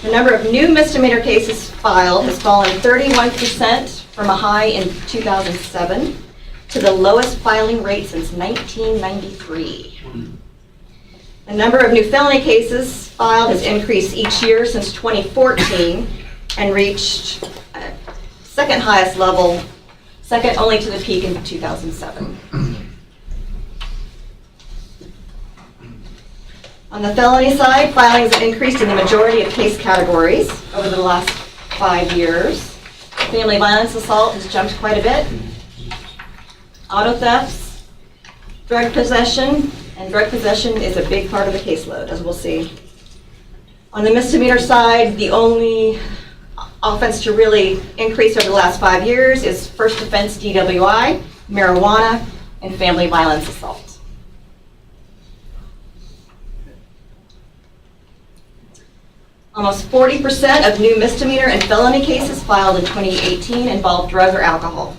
The number of new misdemeanor cases filed has fallen 31% from a high in 2007 to the lowest filing rate since 1993. The number of new felony cases filed has increased each year since 2014 and reached second highest level, second only to the peak in 2007. On the felony side, filings have increased in the majority of case categories over the last 5 years. Family violence assault has jumped quite a bit. Auto thefts, drug possession, and drug possession is a big part of the caseload, as we'll see. On the misdemeanor side, the only offense to really increase over the last 5 years is first offense DWI, marijuana, and family violence assault. Almost 40% of new misdemeanor and felony cases filed in 2018 involved drug or alcohol.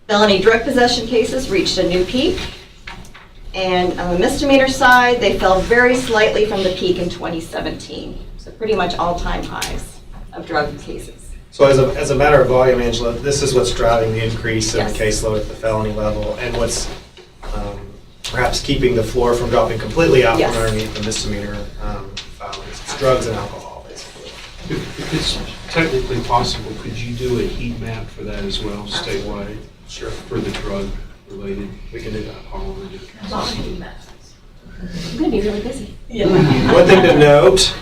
Felony drug possession cases reached a new peak, and on the misdemeanor side, they fell very slightly from the peak in 2017. So pretty much all-time highs of drug cases. So as a matter of volume, Angela, this is what's driving the increase in the caseload at the felony level, and what's perhaps keeping the floor from dropping completely out from underneath the misdemeanor filings. It's drugs and alcohol, basically. If it's technically possible, could you do a heat map for that as well, statewide? Sure. For the drug related? We can do that. I'm going to be really busy. One thing to note,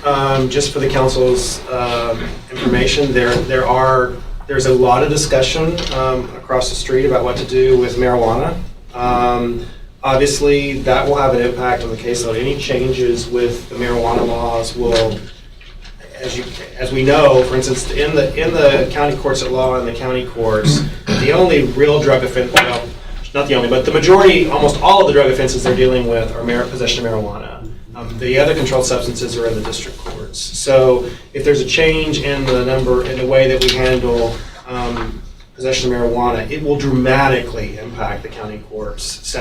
just for the council's information, there's a lot of discussion across the street about what to do with marijuana. Obviously, that will have an impact on the caseload. Any changes with the marijuana laws will, as we know, for instance, in the county courts at law and the county courts, the only real drug offense, well, not the only, but the majority, almost all of the drug offenses they're dealing with are possession of marijuana. The other controlled substances are in the district courts. So if there's a change in the way that we handle possession of marijuana, it will dramatically impact the county court's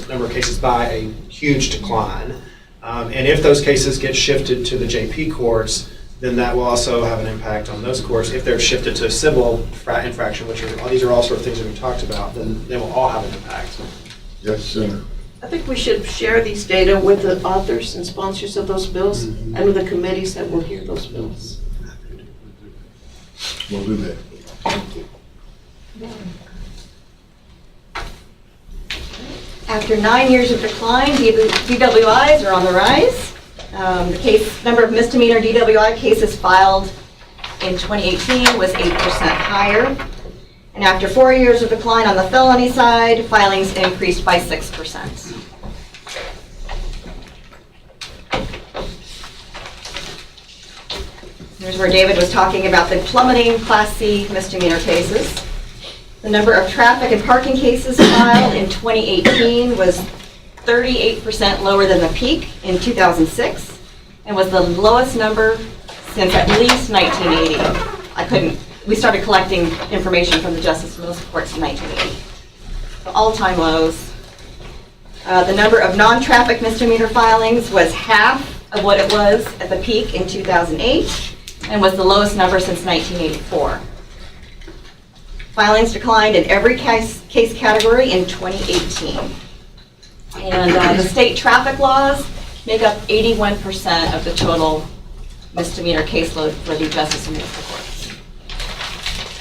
number of cases by a huge decline. And if those cases get shifted to the JP courts, then that will also have an impact on those courts. If they're shifted to a civil infraction, these are all sort of things that we talked about, then they will all have an impact. Yes, Senator. I think we should share these data with the authors and sponsors of those bills and with the committees that will hear those bills. We'll do that. Thank you. After 9 years of decline, DWIs are on the rise. The number of misdemeanor DWI cases filed in 2018 was 8% higher. And after 4 years of decline on the felony side, filings increased by 6%. Here's where David was talking about the plummeting Class C misdemeanor cases. The number of traffic and parking cases filed in 2018 was 38% lower than the peak in 2006 and was the lowest number since at least 1980. We started collecting information from the Justice and Municipal Courts in 1980. So all-time lows. The number of non-traffic misdemeanor filings was half of what it was at the peak in 2008 and was the lowest number since 1984. Filings declined in every case category in 2018. And the state traffic laws make up 81% of the total misdemeanor caseload for the Justice and Municipal Courts.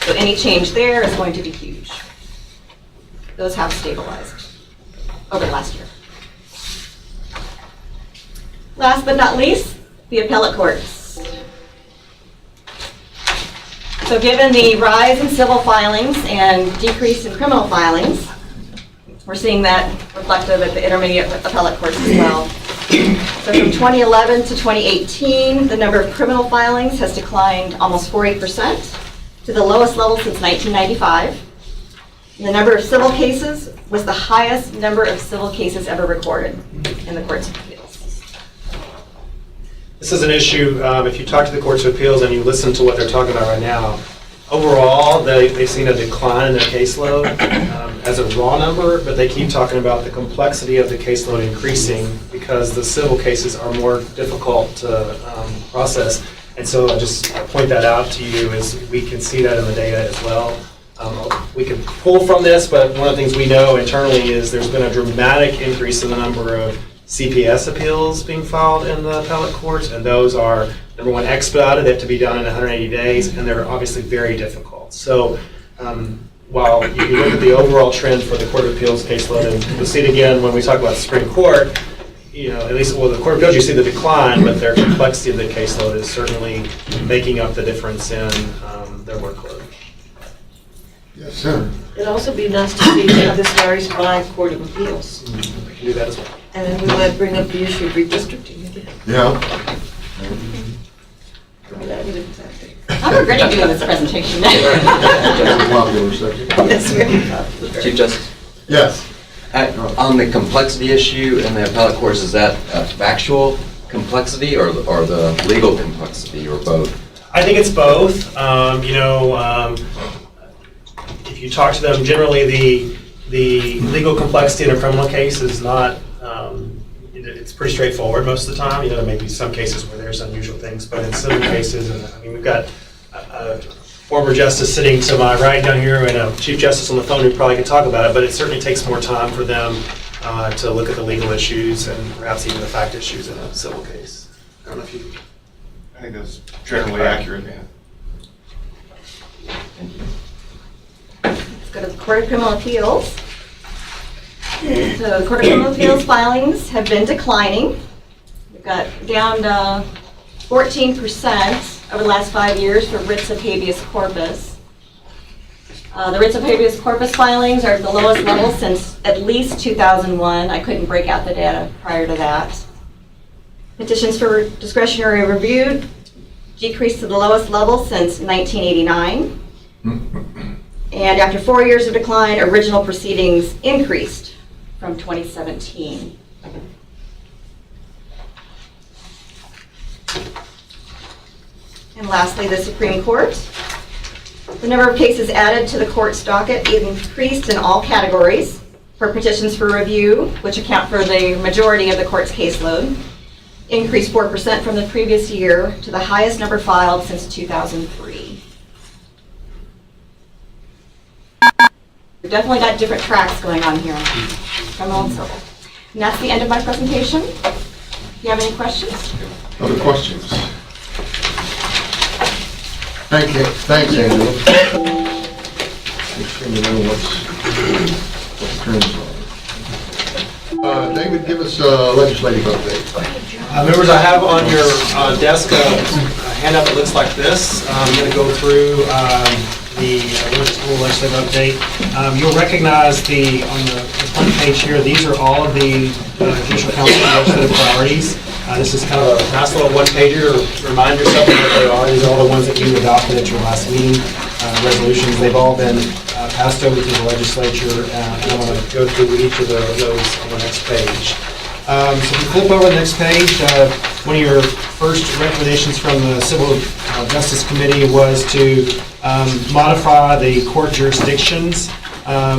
So any change there is going to be huge. Those have stabilized over the last year. Last but not least, the appellate courts. So given the rise in civil filings and decrease in criminal filings, we're seeing that reflected at the intermediate appellate courts as well. So from 2011 to 2018, the number of criminal filings has declined almost 40% to the lowest level since 1995. And the number of civil cases was the highest number of civil cases ever recorded in the courts of appeals. This is an issue, if you talk to the courts of appeals and you listen to what they're talking about right now, overall, they've seen a decline in their caseload as a raw number, but they keep talking about the complexity of the caseload increasing because the civil cases are more difficult to process. And so I just point that out to you as we can see that in the data as well. We can pull from this, but one of the things we know internally is there's been a dramatic increase in the number of CPS appeals being filed in the appellate courts, and those are, number one, expedited. They have to be done in 180 days, and they're obviously very difficult. So while you can look at the overall trend for the Court of Appeals caseload, and you'll see it again when we talk about the Supreme Court, at least, well, the Court of Appeals, you see the decline, but their complexity of the caseload is certainly making up the difference in their workload. Yes, sir. It'd also be nice to see how this varies by Court of Appeals. We can do that as well. And then we might bring up the issue of redistricting again. Yeah. I'm regretting doing this presentation now. That's a popular subject. That's very popular. Chief Justice? Yes. On the complexity issue in the appellate courts, is that factual complexity or the legal complexity, or both? I think it's both. If you talk to them, generally the legal complexity in a criminal case is not, it's pretty straightforward most of the time. There may be some cases where there's unusual things, but in civil cases, and we've got a former justice sitting to my right down here and a chief justice on the phone who probably could talk about it, but it certainly takes more time for them to look at the legal issues and perhaps even the fact issues in a civil case. I don't know if you... I think that's generally accurate, yeah. Let's go to the Court of Criminal Appeals. So the Court of Criminal Appeals filings have been declining. We've got down to 14% over the last 5 years for writs of habeas corpus. The writs of habeas corpus filings are at the lowest level since at least 2001. I couldn't break out the data prior to that. Petitions for discretionary review decreased to the lowest level since 1989. And after 4 years of decline, original proceedings increased from 2017. And lastly, the Supreme Court. The number of cases added to the court's docket increased in all categories. For petitions for review, which account for the majority of the court's caseload, increased 4% from the previous year to the highest number filed since 2003. We've definitely got different tracks going on here, criminal and civil. And that's the end of my presentation. Do you have any questions? Other questions? Thank you. Thanks, Angela. Just seem to know what the trends are. David, give us a legislative update. Members, I have on your desk a handout that looks like this. I'm going to go through the legislative update. You'll recognize on the front page here, these are all of the Judicial Council legislative priorities. This is kind of a nice little one-pager to remind yourself of what they are. These are all the ones that you adopted at your last meeting, resolutions. They've all been passed over to the legislature, and I'm going to go through each of those on the next page. So if you flip over the next page, one of your first recommendations from the Civil Justice Committee was to modify the court jurisdictions.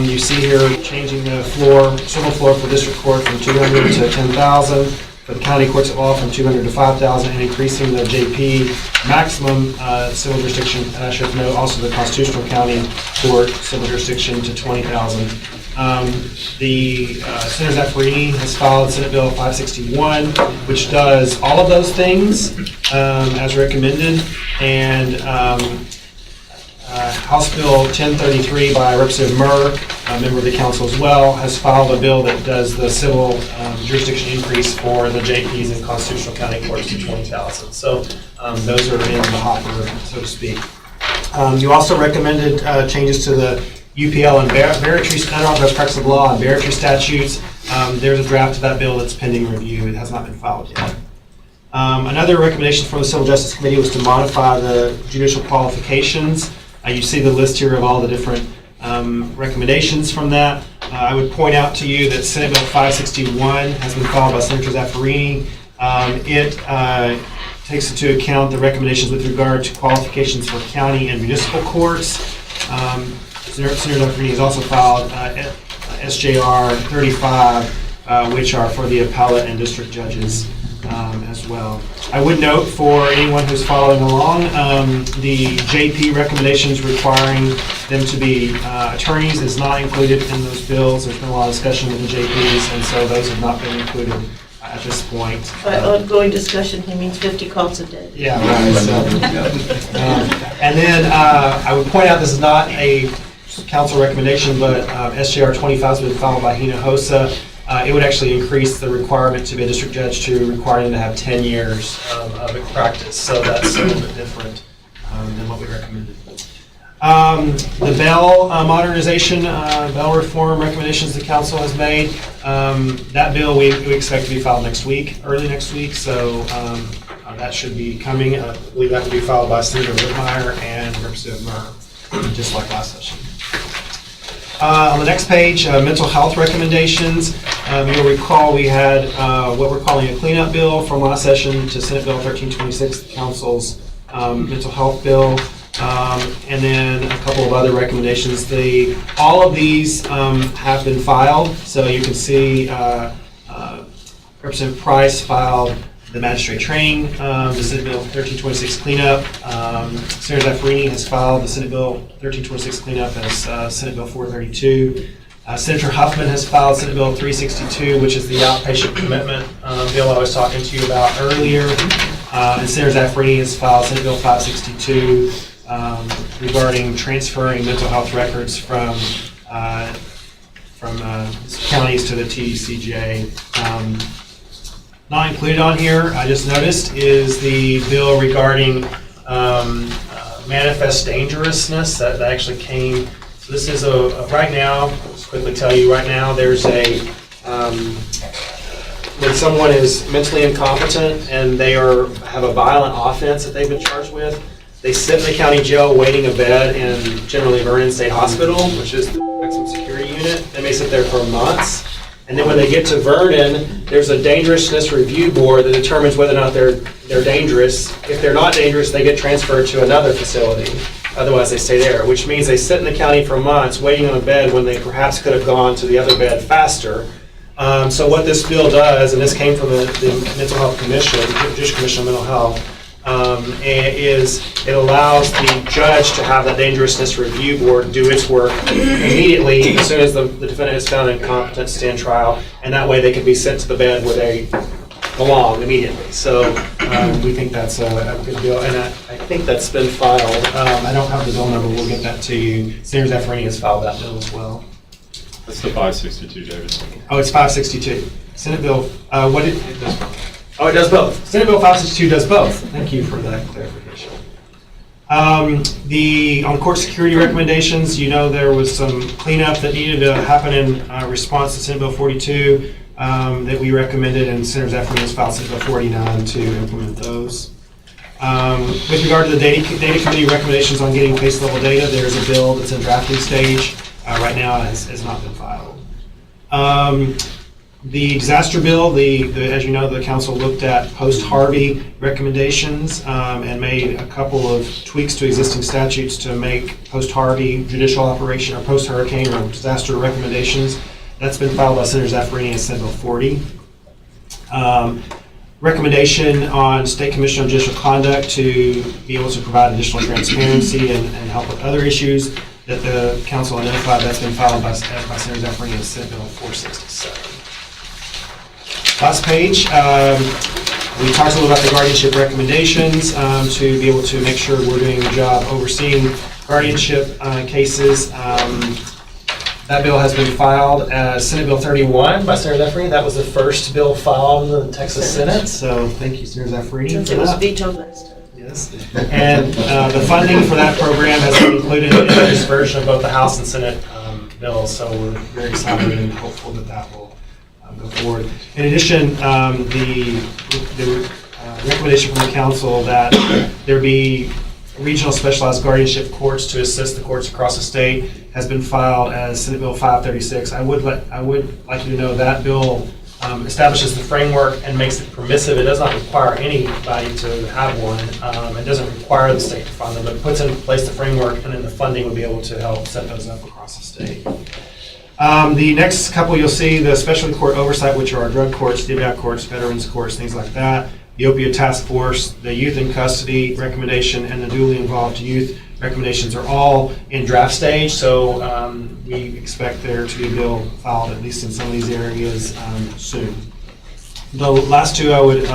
You see here changing the civil floor for district court from 200 to 10,000, for the county courts of law from 200 to 5,000, and increasing the JP maximum civil jurisdiction, and I should note also the constitutional county court civil jurisdiction to 20,000. The Senator Zaffarini has filed Senate Bill 561, which does all of those things as recommended, and House Bill 1033 by Representative Murr, a member of the council as well, has filed a bill that does the civil jurisdiction increase for the JPs and constitutional county courts to 20,000. So those are in the hopper, so to speak. You also recommended changes to the UPL and Barratry unauthorized practice of law and Barratry statutes. There's a draft of that bill that's pending review. It has not been filed yet. Another recommendation from the Civil Justice Committee was to modify the judicial qualifications. You see the list here of all the different recommendations from that. I would point out to you that Senate Bill 561 has been filed by Senator Zaffarini. It takes into account the recommendations with regard to qualifications for county and municipal courts. Senator Zaffarini has also filed SJR 35, which are for the appellate and district judges as well. I would note for anyone who's following along, the JP recommendations requiring them to be attorneys is not included in those bills. There's been a lot of discussion with the JPs, and so those have not been included at this point. By ongoing discussion, he means 50 calls a day. Yeah, right. So, and then I would point out this is not a council recommendation, but SJR 25 has been filed by Hinojosa. It would actually increase the requirement to be a district judge to require them to have 10 years of practice. So that's a little bit different than what we recommended. The Bell modernization, Bell reform recommendations the council has made. That bill we expect to be filed next week, early next week. So that should be coming. I believe that will be filed by Senator Whitmire and Representative Murr, just like last session. On the next page, mental health recommendations. You'll recall we had what we're calling a cleanup bill from last session to Senate Bill 1326, the council's mental health bill, and then a couple of other recommendations. All of these have been filed, so you can see Representative Price filed the magistrate training, the Senate Bill 1326 cleanup. Senator Zaffarini has filed the Senate Bill 1326 cleanup as Senate Bill 432. Senator Huffman has filed Senate Bill 362, which is the outpatient commitment bill I was talking to you about earlier. And Senator Zaffarini has filed Senate Bill 562 regarding transferring mental health records from counties to the TCJ. Not included on here, I just noticed, is the bill regarding manifest dangerousness that actually came. So this is right now, I'll just quickly tell you, right now there's when someone is mentally incompetent and they have a violent offense that they've been charged with, they sit in the county jail waiting a bed in generally Vernon State Hospital, which is the maximum security unit. They may sit there for months. And then when they get to Vernon, there's a dangerousness review board that determines whether or not they're dangerous. If they're not dangerous, they get transferred to another facility. Otherwise, they stay there, which means they sit in the county for months waiting on a bed when they perhaps could have gone to the other bed faster. So what this bill does, and this came from the Mental Health Commission, the Judicial Commission on Mental Health, is it allows the judge to have the dangerousness review board do its work immediately as soon as the defendant is found incompetent to stand trial, and that way they can be sent to the bed where they belong immediately. So we think that's a good bill, and I think that's been filed. I don't have the bill number, we'll get that to you. Senator Zaffarini has filed that bill as well. That's the 562, David. Oh, it's 562. Senate Bill, it does both. Oh, it does both. Senate Bill 562 does both. Thank you for that clarification. On court security recommendations, you know there was some cleanup that needed to happen in response to Senate Bill 42 that we recommended, and Senator Zaffarini has filed Senate Bill 49 to implement those. With regard to the data committee recommendations on getting case level data, there's a bill that's in drafting stage. Right now, it has not been filed. The disaster bill, as you know, the council looked at post-Harvey recommendations and made a couple of tweaks to existing statutes to make post-Harvey judicial operation or post-hurricane or disaster recommendations. That's been filed by Senator Zaffarini as Senate Bill 40. Recommendation on State Commission on Judicial Conduct to be able to provide additional transparency and help with other issues that the council identified. That's been filed by Senator Zaffarini as Senate Bill 467. Last page, we talked a little about the guardianship recommendations to be able to make sure we're doing a good job overseeing guardianship cases. That bill has been filed as Senate Bill 31 by Senator Zaffarini. That was the first bill filed in the Texas Senate, so thank you, Senator Zaffarini, for that. It was vetoed last time. Yes. And the funding for that program has been included in this version of both the House and Senate bills, so we're very excited and hopeful that that will go forward. In addition, the recommendation from the council that there be regional specialized guardianship courts to assist the courts across the state has been filed as Senate Bill 536. I would like you to know that bill establishes the framework and makes it permissive. It does not require anybody to have one. It doesn't require the state to fund them, but it puts in place the framework, and then the funding will be able to help set those up across the state. The next couple you'll see, the specialty court oversight, which are our drug courts, DBI courts, veterans courts, things like that. the opioid task force, the youth in custody recommendation, and the duly involved youth recommendations are all in draft stage. So we expect there to be a bill filed, at least in some of these areas, soon. The last two I would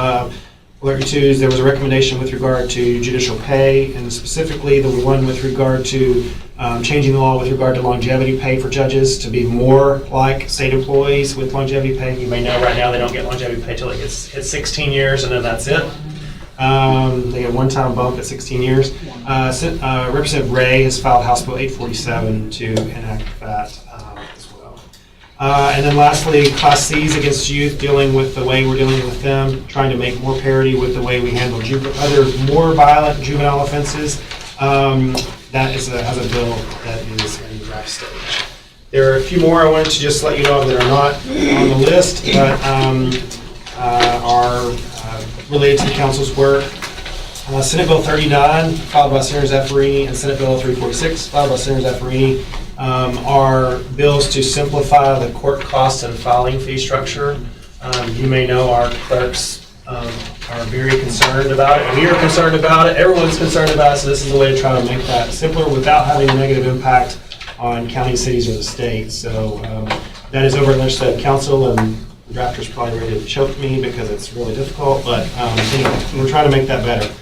alert you to is there was a recommendation with regard to judicial pay, and specifically the one with regard to changing the law with regard to longevity pay for judges to be more like state employees with longevity pay. You may know right now they don't get longevity pay till it hits 16 years, and then that's it. They get a one-time bump at 16 years. Representative Ray has filed House Bill 847 to enact that as well. And then lastly, Class Cs against youth, dealing with the way we're dealing with them, trying to make more parity with the way we handle other more violent juvenile offenses. That has a bill that is in the draft stage. There are a few more I wanted to just let you know that are not on the list, but are related to the council's work. Senate Bill 39, filed by Senator Zaffarini, and Senate Bill 346, filed by Senator Zaffarini, are bills to simplify the court cost and filing fee structure. You may know our clerks are very concerned about it. We are concerned about it. Everyone's concerned about it. So this is a way to try to make that simpler without having a negative impact on counties, cities, or the state. So that is over at Legislative Council, and the drafter's probably ready to choke me because it's really difficult. But anyway, we're trying to make that better.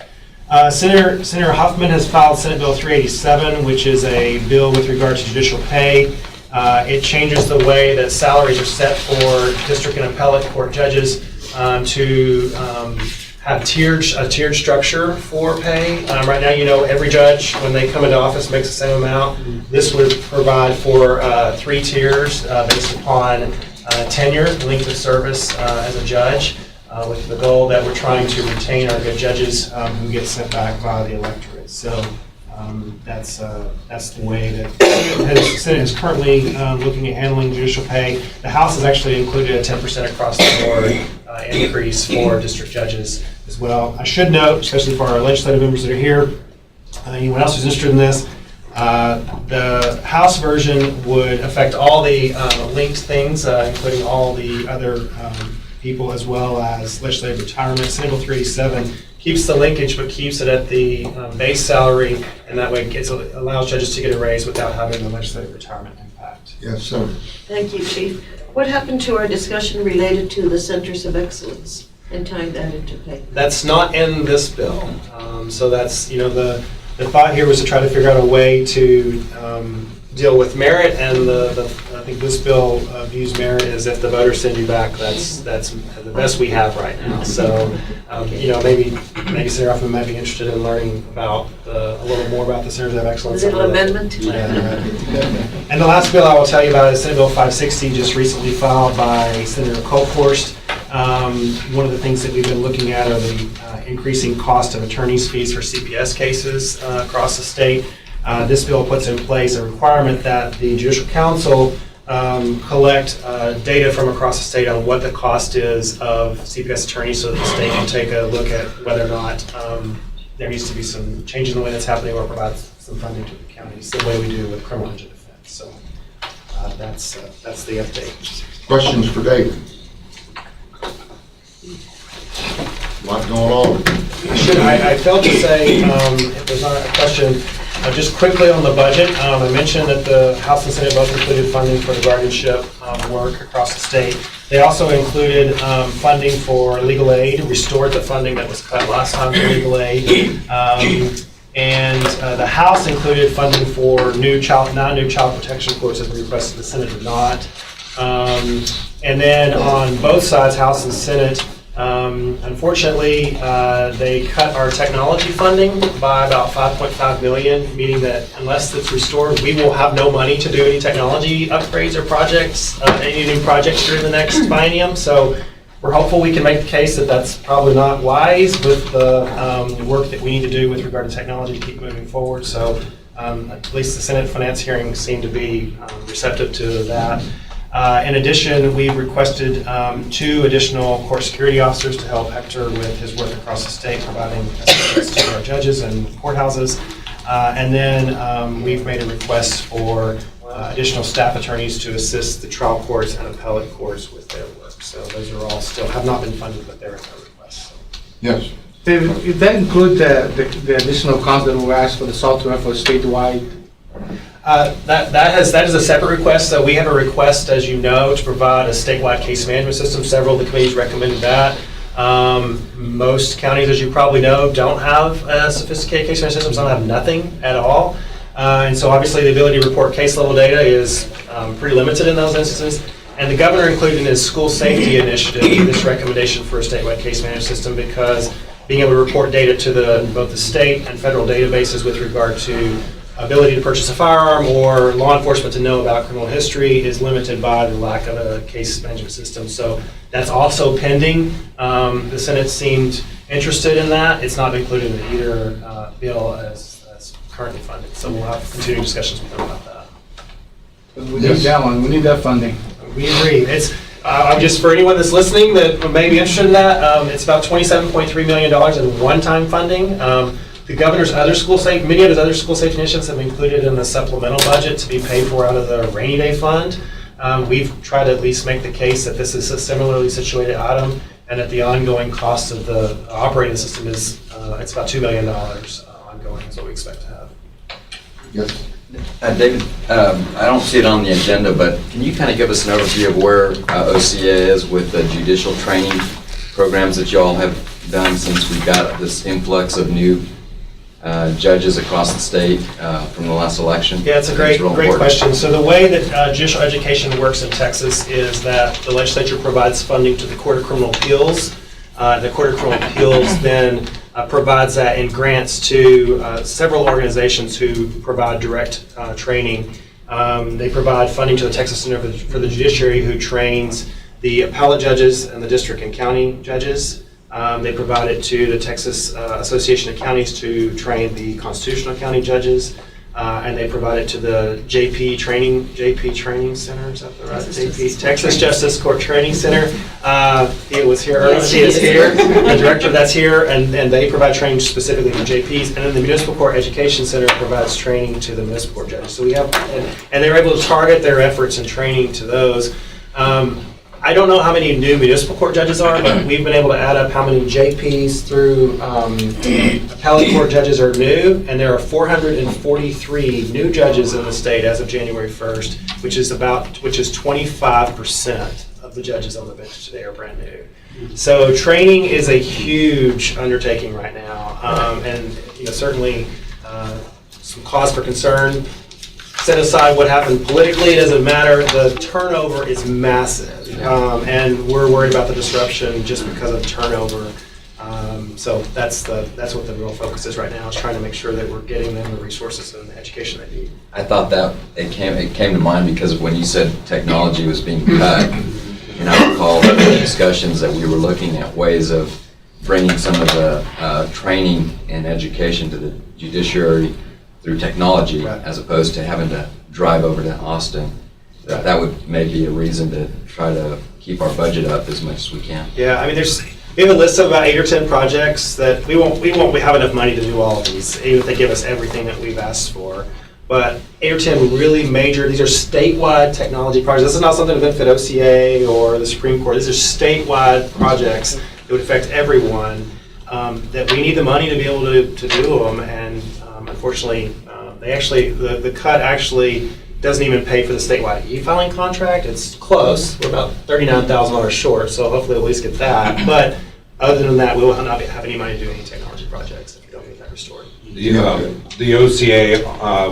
Senator Huffman has filed Senate Bill 387, which is a bill with regard to judicial pay. It changes the way that salaries are set for district and appellate court judges to have a tiered structure for pay. Right now, you know, every judge, when they come into office, makes the same amount. This would provide for 3 tiers based upon tenure, length of service as a judge, with the goal that we're trying to retain our good judges who get sent back by the electorate. So that's the way that the Senate is currently looking at handling judicial pay. The House has actually included a 10% across the board increase for district judges as well. I should note, especially for our legislative members that are here, anyone else who's interested in this, the House version would affect all the linked things, including all the other people, as well as legislative retirement. Senate Bill 387 keeps the linkage, but keeps it at the base salary, and that way allows judges to get a raise without having the legislative retirement impact. Yes, sir. Thank you, Chief. What happened to our discussion related to the Centers of Excellence and tying that into pay? That's not in this bill. So that's, you know, the thought here was to try to figure out a way to deal with merit, and I think this bill views merit as if the voters send you back. That's the best we have right now. So, you know, maybe Senator Huffman might be interested in learning about a little more about the Centers of Excellence. Is it an amendment? And the last bill I will tell you about is Senate Bill 560, just recently filed by Senator Colthorst. One of the things that we've been looking at are the increasing cost of attorney's fees for CPS cases across the state. This bill puts in place a requirement that the Judicial Council collect data from across the state on what the cost is of CPS attorneys, so that the state can take a look at whether or not there needs to be some change in the way that's happening, or provide some funding to the counties, the way we do with criminal injury defense. So that's the update. Questions for David? A lot going on. I failed to say, if there's not a question, just quickly on the budget, I mentioned that the House and Senate both included funding for the guardianship work across the state. They also included funding for legal aid, restored the funding that was cut last time for legal aid. And the House included funding for non-new child protection courts, as we requested. The Senate did not. And then on both sides, House and Senate, unfortunately, they cut our technology funding by about $5.5 million, meaning that unless it's restored, we will have no money to do any technology upgrades or projects, any new projects during the next biennium. So we're hopeful we can make the case that that's probably not wise with the work that we need to do with regard to technology to keep moving forward. So at least the Senate finance hearings seem to be receptive to that. In addition, we requested 2 additional court security officers to help Hector with his work across the state, providing assistance to our judges and courthouses. And then we've made a request for additional staff attorneys to assist the trial courts and appellate courts with their work. So those are all still have not been funded, but they're in our request. Yes. Did that include the additional cost that we asked for the software for statewide? That is a separate request. So we have a request, as you know, to provide a statewide case management system. Several of the committees recommended that. Most counties, as you probably know, don't have sophisticated case management systems. Some have nothing at all. And so obviously the ability to report case level data is pretty limited in those instances. And the governor included in his school safety initiative this recommendation for a statewide case management system because being able to report data to both the state and federal databases with regard to ability to purchase a firearm or law enforcement to know about criminal history is limited by the lack of a case management system. So that's also pending. The Senate seemed interested in that. It's not included in either bill as currently funded. So we'll have continuing discussions with them about that. We need that one. We need that funding. We agree. It's just for anyone that's listening that may be interested in that. It's about $27.3 million in one-time funding. The governor's other school safety, many of his other school safety initiatives have been included in the supplemental budget to be paid for out of the rainy day fund. We've tried to at least make the case that this is a similarly situated item and that the ongoing cost of the operating system is, it's about $2 million ongoing is what we expect to have. Yes. David, I don't see it on the agenda, but can you kind of give us an overview of where OCA is with the judicial training programs that you all have done since we've got this influx of new judges across the state from the last election? Yeah, it's a great question. So the way that judicial education works in Texas is that the legislature provides funding to the Court of Criminal Appeals. The Court of Criminal Appeals then provides that in grants to several organizations who provide direct training. They provide funding to the Texas Center for the Judiciary, who trains the appellate judges and the district and county judges. They provide it to the Texas Association of Counties to train the constitutional county judges. And they provide it to the JP Training Center, is that the right? Texas Justice Court Training Center. He was here earlier. He is here. The director that's here, and they provide training specifically for JPs. And then the Municipal Court Education Center provides training to the municipal court judges. So we have, and they're able to target their efforts and training to those. I don't know how many new municipal court judges are, but we've been able to add up how many JPs through appellate court judges are new, and there are 443 new judges in the state as of January 1st, which is 25% of the judges on the bench today are brand new. So training is a huge undertaking right now, and certainly some cause for concern. Set aside what happened politically, it doesn't matter. The turnover is massive, and we're worried about the disruption just because of turnover. So that's what the real focus is right now, is trying to make sure that we're getting them the resources and the education they need. I thought that it came to mind because of when you said technology was being cut, and I recall the discussions that we were looking at ways of bringing some of the training and education to the judiciary through technology, as opposed to having to drive over to Austin. That would maybe be a reason to try to keep our budget up as much as we can. Yeah, I mean, we have a list of about 8 or 10 projects that we won't have enough money to do all of these, even if they give us everything that we've asked for. But 8 or 10 really major, these are statewide technology projects. This is not something to benefit OCA or the Supreme Court. These are statewide projects that would affect everyone, that we need the money to be able to do them. And unfortunately, the cut actually doesn't even pay for the statewide e-filing contract. It's close. We're about $39,000 short, so hopefully we'll at least get that. But other than that, we will not have any money to do any technology projects if we don't get that restored. The OCA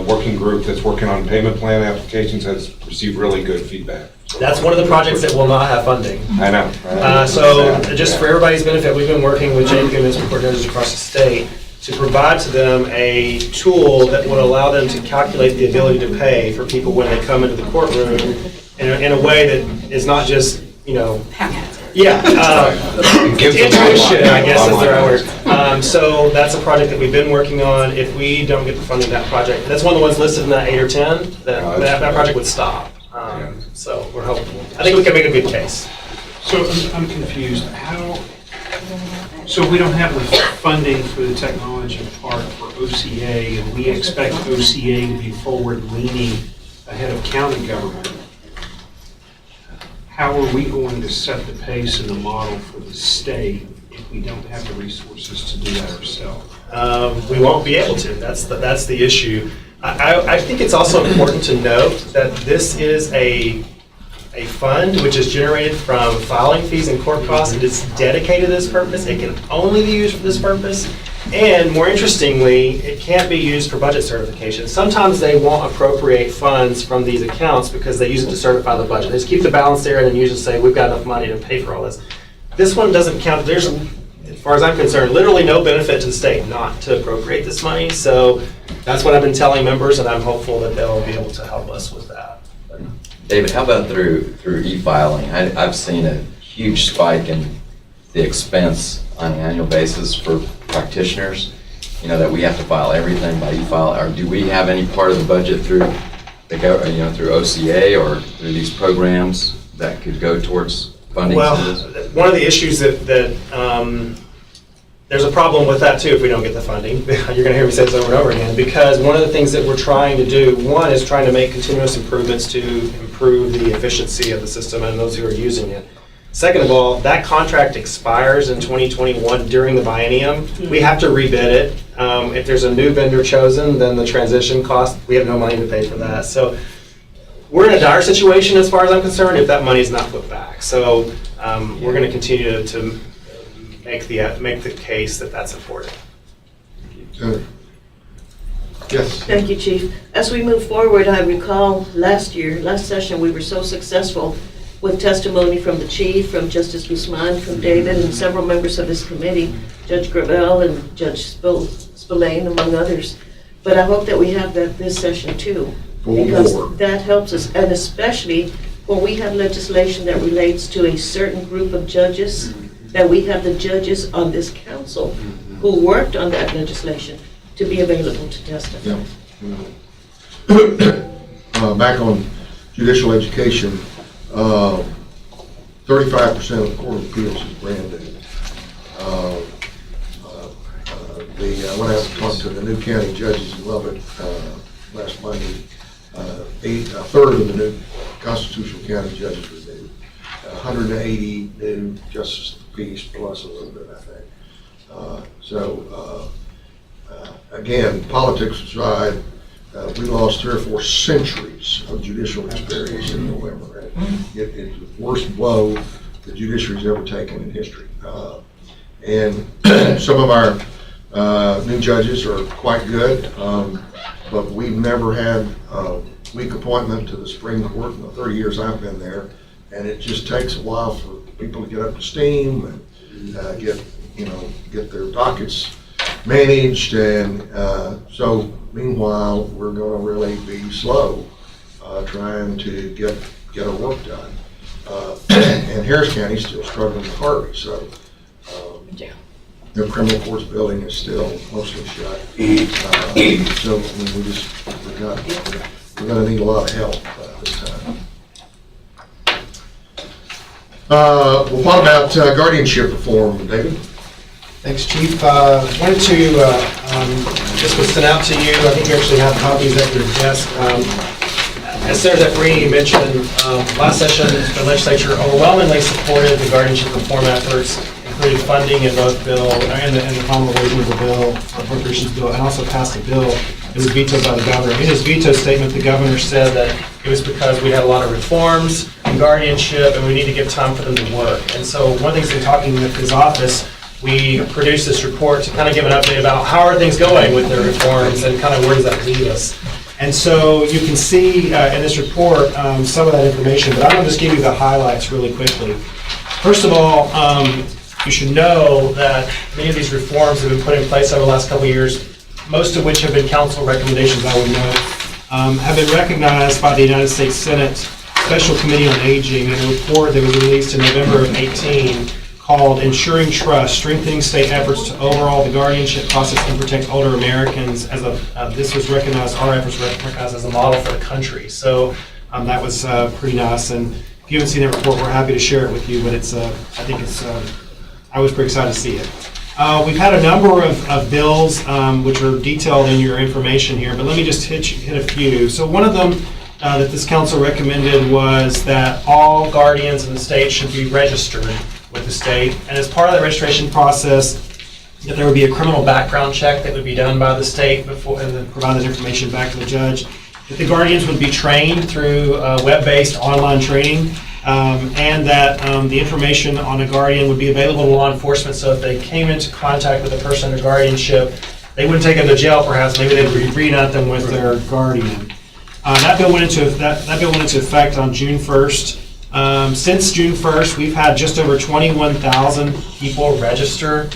working group that's working on payment plan applications has received really good feedback. That's one of the projects that will not have funding. I know. So just for everybody's benefit, we've been working with JP Municipal Court judges across the state to provide to them a tool that would allow them to calculate the ability to pay for people when they come into the courtroom in a way that is not just, intuition, I guess is the right word. So that's a project that we've been working on. If we don't get the funding of that project, that's one of the ones listed in that 8 or 10, that project would stop. So we're hoping. I think we can make a good case. So I'm confused. So we don't have the funding for the technology part for OCA, and we expect OCA to be forward-leaning ahead of county government. How are we going to set the pace and the model for the state if we don't have the resources to do that ourselves? We won't be able to. That's the issue. I think it's also important to note that this is a fund which is generated from filing fees and court costs. It is dedicated to this purpose. It can only be used for this purpose. And more interestingly, it can't be used for budget certification. Sometimes they won't appropriate funds from these accounts because they use it to certify the budget. They just keep the balance there and then usually say, we've got enough money to pay for all this. This one doesn't count. There's, as far as I'm concerned, literally no benefit to the state not to appropriate this money. So that's what I've been telling members, and I'm hopeful that they'll be able to help us with that. David, how about through e-filing? I've seen a huge spike in the expense on an annual basis for practitioners, that we have to file everything by e-file. Or do we have any part of the budget through through OCA or through these programs that could go towards funding? Well, one of the issues that there's a problem with that too if we don't get the funding. You're going to hear me say this over and over again, because one of the things that we're trying to do, one is trying to make continuous improvements to improve the efficiency of the system and those who are using it. Second of all, that contract expires in 2021 during the biennium. We have to rebid it. If there's a new vendor chosen, then the transition cost, we have no money to pay for that. So we're in a dire situation as far as I'm concerned if that money is not put back. So we're going to continue to make the case that that's important. Yes. Thank you, Chief. As we move forward, I recall last session, we were so successful with testimony from the Chief, from Justice Guzman, from David, and several members of this committee, Judge Gravel and Judge Spillane, among others. But I hope that we have that this session too, because that helps us, and especially when we have legislation that relates to a certain group of judges, that we have the judges on this council who worked on that legislation to be available to testify. Yeah. Back on judicial education, 35% of the Court of Appeals is brand new. I went out and talked to the new county judges in Lubbock last Monday. A third of the new constitutional county judges were new. 180 new justice of the peace plus a little bit, I think. Again, politics aside, we lost 3 or 4 centuries of judicial experience in November. It's the worst blow the judiciary's ever taken in history. And some of our new judges are quite good, but we've never had a weak appointment to the Supreme Court in the 30 years I've been there, and it just takes a while for people to get up to steam and get their dockets managed, and so meanwhile we're going to really be slow trying to get our work done, and Harris County's still struggling to hurry. So the criminal courts building is still mostly shut. So we're going to need a lot of help this time. Well, what about guardianship reform, David? Thanks, Chief. Wanted to, this was sent out to you. I think you actually have copies at your desk. As Senator Free mentioned, last session, the legislature overwhelmingly supported the guardianship reform efforts, including funding in both bill and the promulgation of the bill, appropriations bill, and also passed a bill. It was vetoed by the governor. In his veto statement, the governor said that it was because we had a lot of reforms in guardianship and we need to give time for them to work. And so one of the things in talking with his office, we produced this report to kind of give an update about how are things going with the reforms and kind of where does that leave us. And so you can see in this report some of that information, but I'm going to just give you the highlights really quickly. First of all, you should know that many of these reforms have been put in place over the last couple of years, most of which have been council recommendations, I would note, have been recognized by the United States Senate Special Committee on Aging in a report that was released in November of 2018 called Ensuring Trust, Strengthening State Efforts to Overhaul the Guardianship Process and Protect Older Americans. This was recognized, our efforts were recognized as a model for the country. So that was pretty nice. And if you haven't seen that report, we're happy to share it with you, but I was pretty excited to see it. We've had a number of bills which are detailed in your information here, but let me just hit a few. So one of them that this council recommended was that all guardians in the state should be registered with the state. And as part of that registration process, that there would be a criminal background check that would be done by the state before, and then provide that information back to the judge. That the guardians would be trained through web-based online training, and that the information on a guardian would be available to law enforcement, so if they came into contact with a person under guardianship, they wouldn't take them to jail perhaps, maybe they'd reunite them with their guardian. That bill went into effect on June 1st. Since June 1st, we've had just over 21,000 people register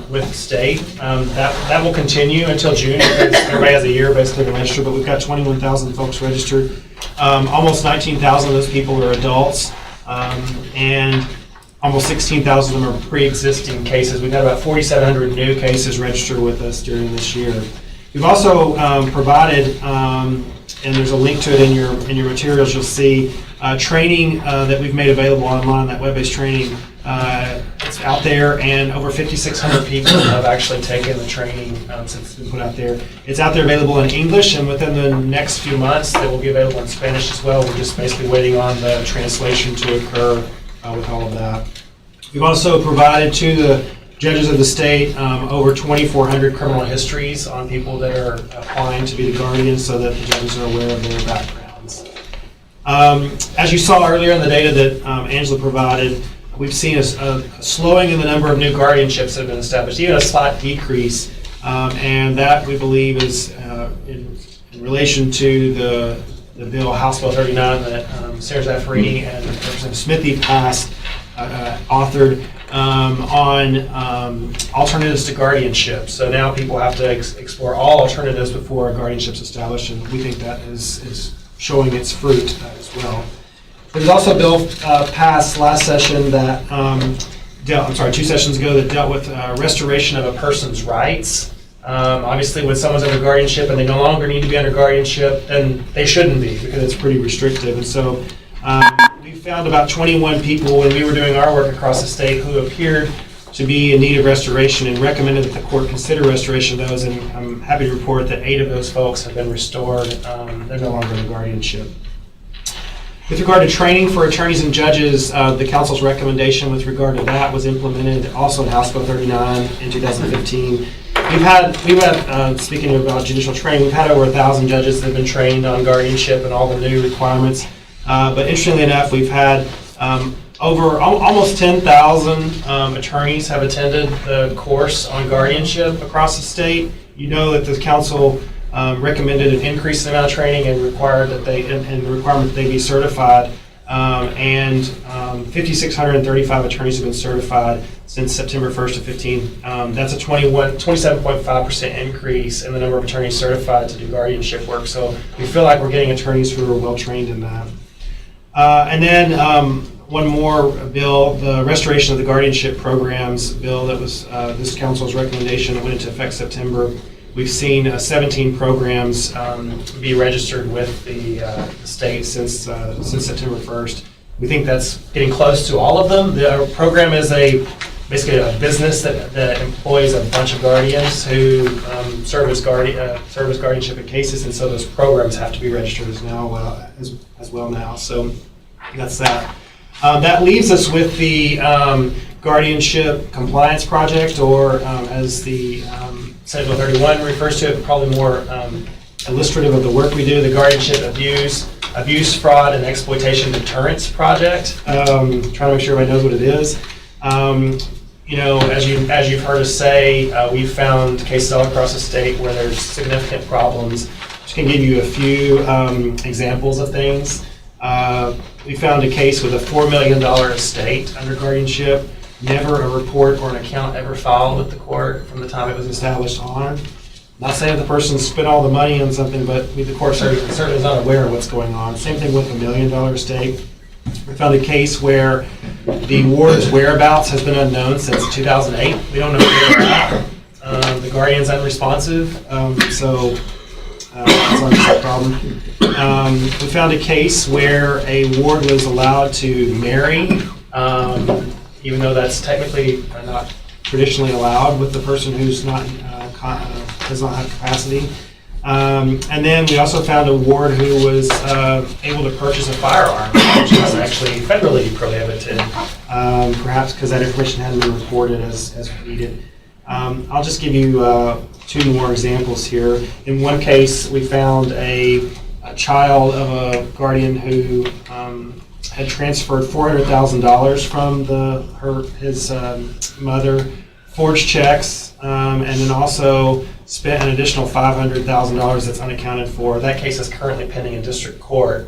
with the state. That will continue until June, because everybody has a year basically to register, but we've got 21,000 folks registered. Almost 19,000 of those people are adults, and almost 16,000 of them are pre-existing cases. We've had about 4,700 new cases register with us during this year. We've also provided, and there's a link to it in your materials, you'll see training that we've made available online, that web-based training. It's out there, and over 5,600 people have actually taken the training since it's been put out there. It's out there available in English, and within the next few months, it will be available in Spanish as well. We're just basically waiting on the translation to occur with all of that. We've also provided to the judges of the state over 2,400 criminal histories on people that are applying to be the guardians, so that the judges are aware of their backgrounds. As you saw earlier in the data that Angela provided, we've seen a slowing in the number of new guardianships that have been established, even a slight decrease, and that we believe is in relation to the bill, House Bill 39, that Senator Zaffarini and Representative Smithy passed, authored, on alternatives to guardianship. So now people have to explore all alternatives before a guardianship's established, and we think that is showing its fruit as well. There's also a bill passed last session that, 2 sessions ago, that dealt with restoration of a person's rights. Obviously, when someone's under guardianship and they no longer need to be under guardianship, then they shouldn't be, because it's pretty restrictive. And so we found about 21 people when we were doing our work across the state who appeared to be in need of restoration, and recommended that the court consider restoration of those. And I'm happy to report that 8 of those folks have been restored. They're no longer in guardianship. With regard to training for attorneys and judges, the council's recommendation with regard to that was implemented also in House Bill 39 in 2015. We've had speaking about judicial training, we've had over 1,000 judges that have been trained on guardianship and all the new requirements. But interestingly enough, we've had over almost 10,000 attorneys have attended the course on guardianship across the state. You know that the council recommended an increase in the amount of training and required that and the requirement that they be certified. And 5,635 attorneys have been certified since September 1st of 15. That's a 27.5% increase in the number of attorneys certified to do guardianship work. So we feel like we're getting attorneys who are well trained in that. And then one more bill, the restoration of the guardianship programs bill that was this council's recommendation that went into effect September. We've seen 17 programs be registered with the state since September 1st. We think that's getting close to all of them. The program is basically a business that employs a bunch of guardians who serve as guardianship in cases, and so those programs have to be registered as well now. So that's that. That leaves us with the guardianship compliance project, or as the Senate Bill 31 refers to it, probably more illustrative of the work we do, the Guardianship Abuse, Fraud, and Exploitation Deterrence Project. Trying to make sure everybody knows what it is. As you've heard us say, we've found cases all across the state where there's significant problems. Just can give you a few examples of things. We found a case with a $4 million estate under guardianship. Never a report or an account ever filed with the court from the time it was established on. Not saying the person spent all the money on something, but the court certainly is not aware of what's going on. Same thing with a $1 million estate. We found a case where the ward's whereabouts has been unknown since 2008. We don't know where they're at. The guardian's unresponsive, so that's not a problem. We found a case where a ward was allowed to marry, even though that's technically not traditionally allowed with the person who's does not have capacity. And then we also found a ward who was able to purchase a firearm, which is actually federally prohibited, perhaps because that information hadn't been reported as needed. I'll just give you 2 more examples here. In one case, we found a child of a guardian who had transferred $400,000 from his mother, forged checks, and then also spent an additional $500,000 that's unaccounted for. That case is currently pending in district court,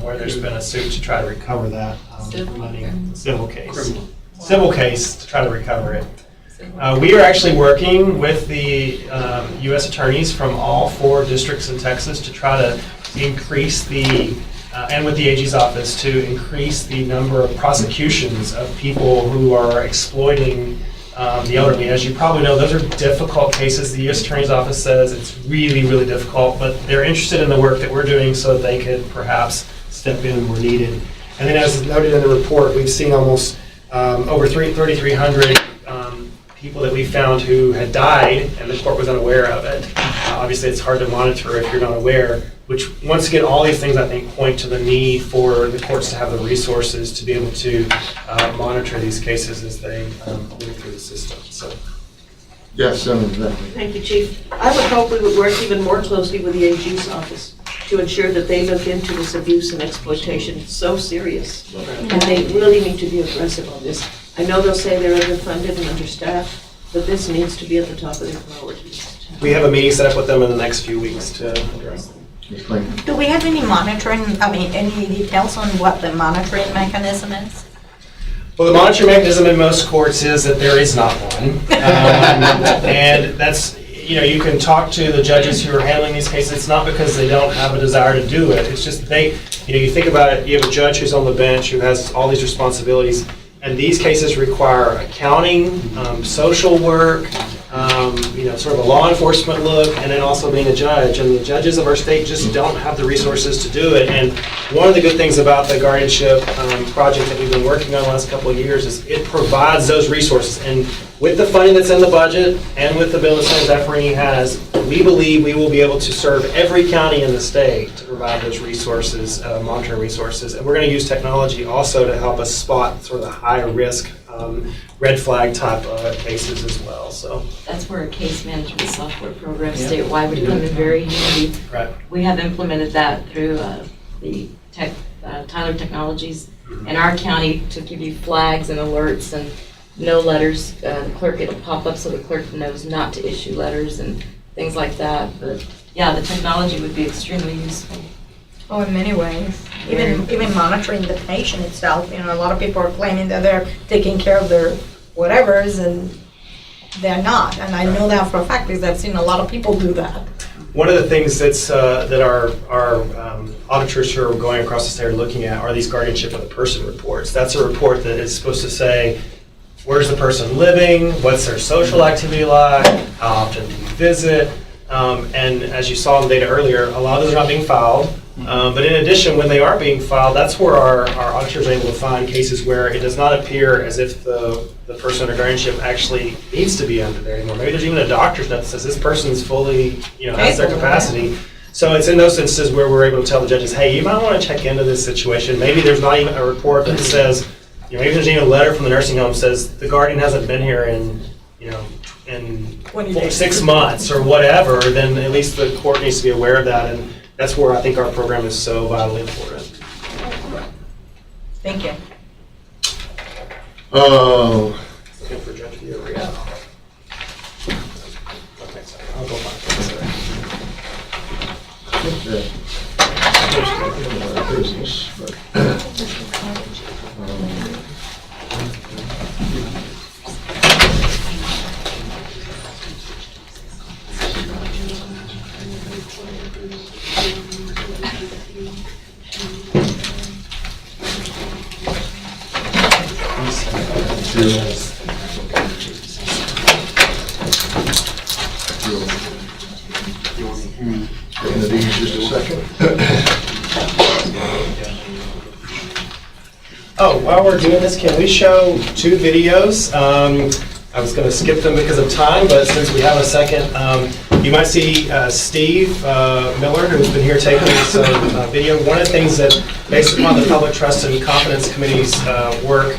where there's been a suit to try to recover that money. Civil case. Civil case to try to recover it. We are actually working with the U.S. attorneys from all 4 districts in Texas to try to increase and with the AG's office, to increase the number of prosecutions of people who are exploiting the elderly. As you probably know, those are difficult cases. The U.S. Attorney's Office says it's really, really difficult, but they're interested in the work that we're doing so that they could perhaps step in where needed. And then as noted in the report, we've seen almost over 3,300 people that we found who had died and the court was unaware of it. Obviously, it's hard to monitor if you're not aware, which once again, all these things I think point to the need for the courts to have the resources to be able to monitor these cases as they move through the system. So. Yes, Senator. Thank you, Chief. I would hope we would work even more closely with the AG's office to ensure that they look into this abuse and exploitation. It's so serious. And they really need to be aggressive on this. I know they'll say they're underfunded and understaffed, but this needs to be at the top of their priorities. We have a meeting set up with them in the next few weeks to address them. Do we have any monitoring, any details on what the monitoring mechanism is? Well, the monitoring mechanism in most courts is that there is not one. And that's, you can talk to the judges who are handling these cases. It's not because they don't have a desire to do it. It's just you think about it, you have a judge who's on the bench who has all these responsibilities. And these cases require accounting, social work, sort of a law enforcement look, and then also being a judge. And the judges of our state just don't have the resources to do it. And one of the good things about the guardianship project that we've been working on the last couple of years is it provides those resources. And with the funding that's in the budget and with the bill that Senator Zaffarini has, we believe we will be able to serve every county in the state to provide those resources, monitoring resources. And we're going to use technology also to help us spot sort of the higher risk red flag type cases as well. So that's where a case management software program statewide would come in very handy. Right. We have implemented that through the Tyler Technologies in our county to give you flags and alerts and no letters. The clerk, it'll pop up so the clerk knows not to issue letters and things like that. But yeah, the technology would be extremely useful. Oh, in many ways. Even monitoring the patient itself. A lot of people are claiming that they're taking care of their whatevers, and they're not. And I know that for a fact because I've seen a lot of people do that. One of the things that our auditors who are going across the state are looking at are these guardianship of the person reports. That's a report that is supposed to say, where's the person living? What's their social activity like? How often do you visit? And as you saw in the data earlier, a lot of those are not being filed. But in addition, when they are being filed, that's where our auditors are able to find cases where it does not appear as if the person under guardianship actually needs to be under there anymore. Maybe there's even a doctor's note that says this person's fully, has their capacity. So it's in those instances where we're able to tell the judges, hey, you might want to check into this situation. Maybe there's not even a report that says, maybe there's even a letter from the nursing home that says the guardian hasn't been here in 6 months or whatever. Then at least the court needs to be aware of that. And that's where I think our program is so vitally important. Thank you. Looking for Judge Villarreal. I'll go back. Business, just a second. Oh, while we're doing this, can we show 2 videos? I was going to skip them because of time, but since we have a second, You might see Steve Miller, who's been here taking some video. One of the things that, based upon the Public Trust and Confidence Committee's work,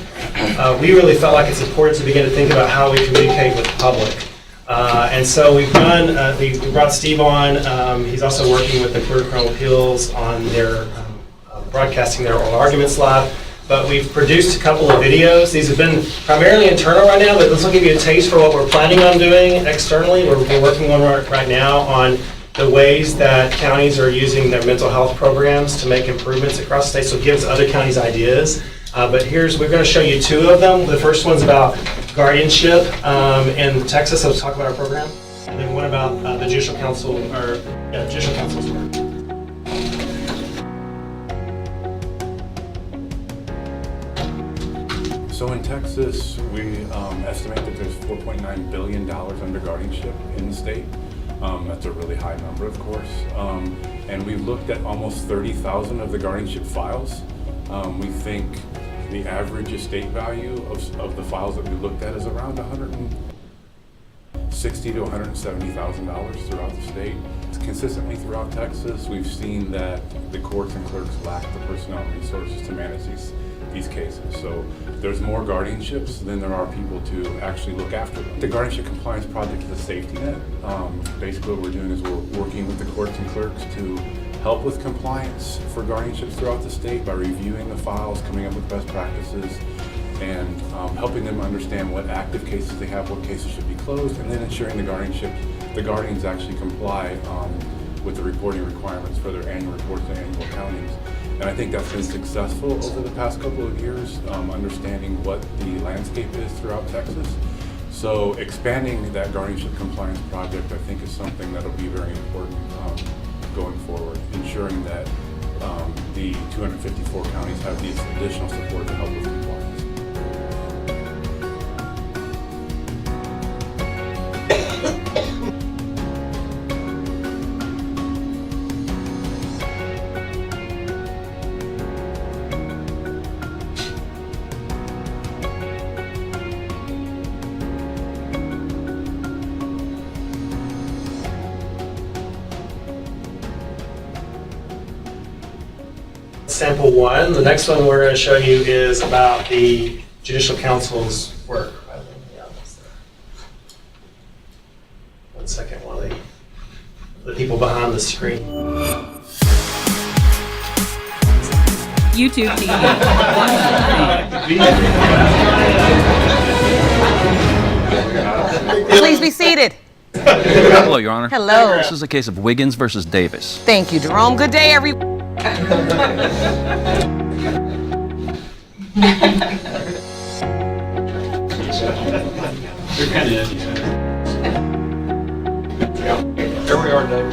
we really felt like it's important to begin to think about how we communicate with the public. And so we've done, we brought Steve on. He's also working with the Court of Criminal Appeals on their broadcasting their oral arguments live. But we've produced a couple of videos. These have been primarily internal right now, but this will give you a taste for what we're planning on doing externally. We're working on right now on the ways that counties are using their mental health programs to make improvements across the state, so it gives other counties ideas. But we're going to show you two of them. The first one's about guardianship in Texas, so let's talk about our program. And then one about the Judicial Council, Judicial Council's work. So in Texas, we estimate that there's $4.9 billion under guardianship in the state. That's a really high number, of course. And we've looked at almost 30,000 of the guardianship files. We think the average estate value of the files that we looked at is around $160,000 to $170,000 throughout the state. Consistently throughout Texas, we've seen that the courts and clerks lack the personnel and resources to manage these cases. So there's more guardianships than there are people to actually look after them. The Guardianship Compliance Project is a safety net. Basically what we're doing is we're working with the courts and clerks to help with compliance for guardianships throughout the state by reviewing the files, coming up with best practices, and helping them understand what active cases they have, what cases should be closed, and then ensuring the guardians actually comply with the reporting requirements for their annual reports and annual accountings. And I think that's been successful over the past couple of years, understanding what the landscape is throughout Texas. So expanding that guardianship compliance project, I think, is something that'll be very important going forward, ensuring that the 254 counties have these additional support to help with compliance. Sample one. The next one we're going to show you is about the Judicial Council's work. One second while the people behind the screen. YouTube TV. Please be seated. Hello, Your Honor. Hello. This is a case of Wiggins versus Davis. Thank you, Jerome. Good day, everyone. They're kind of Here we are, David.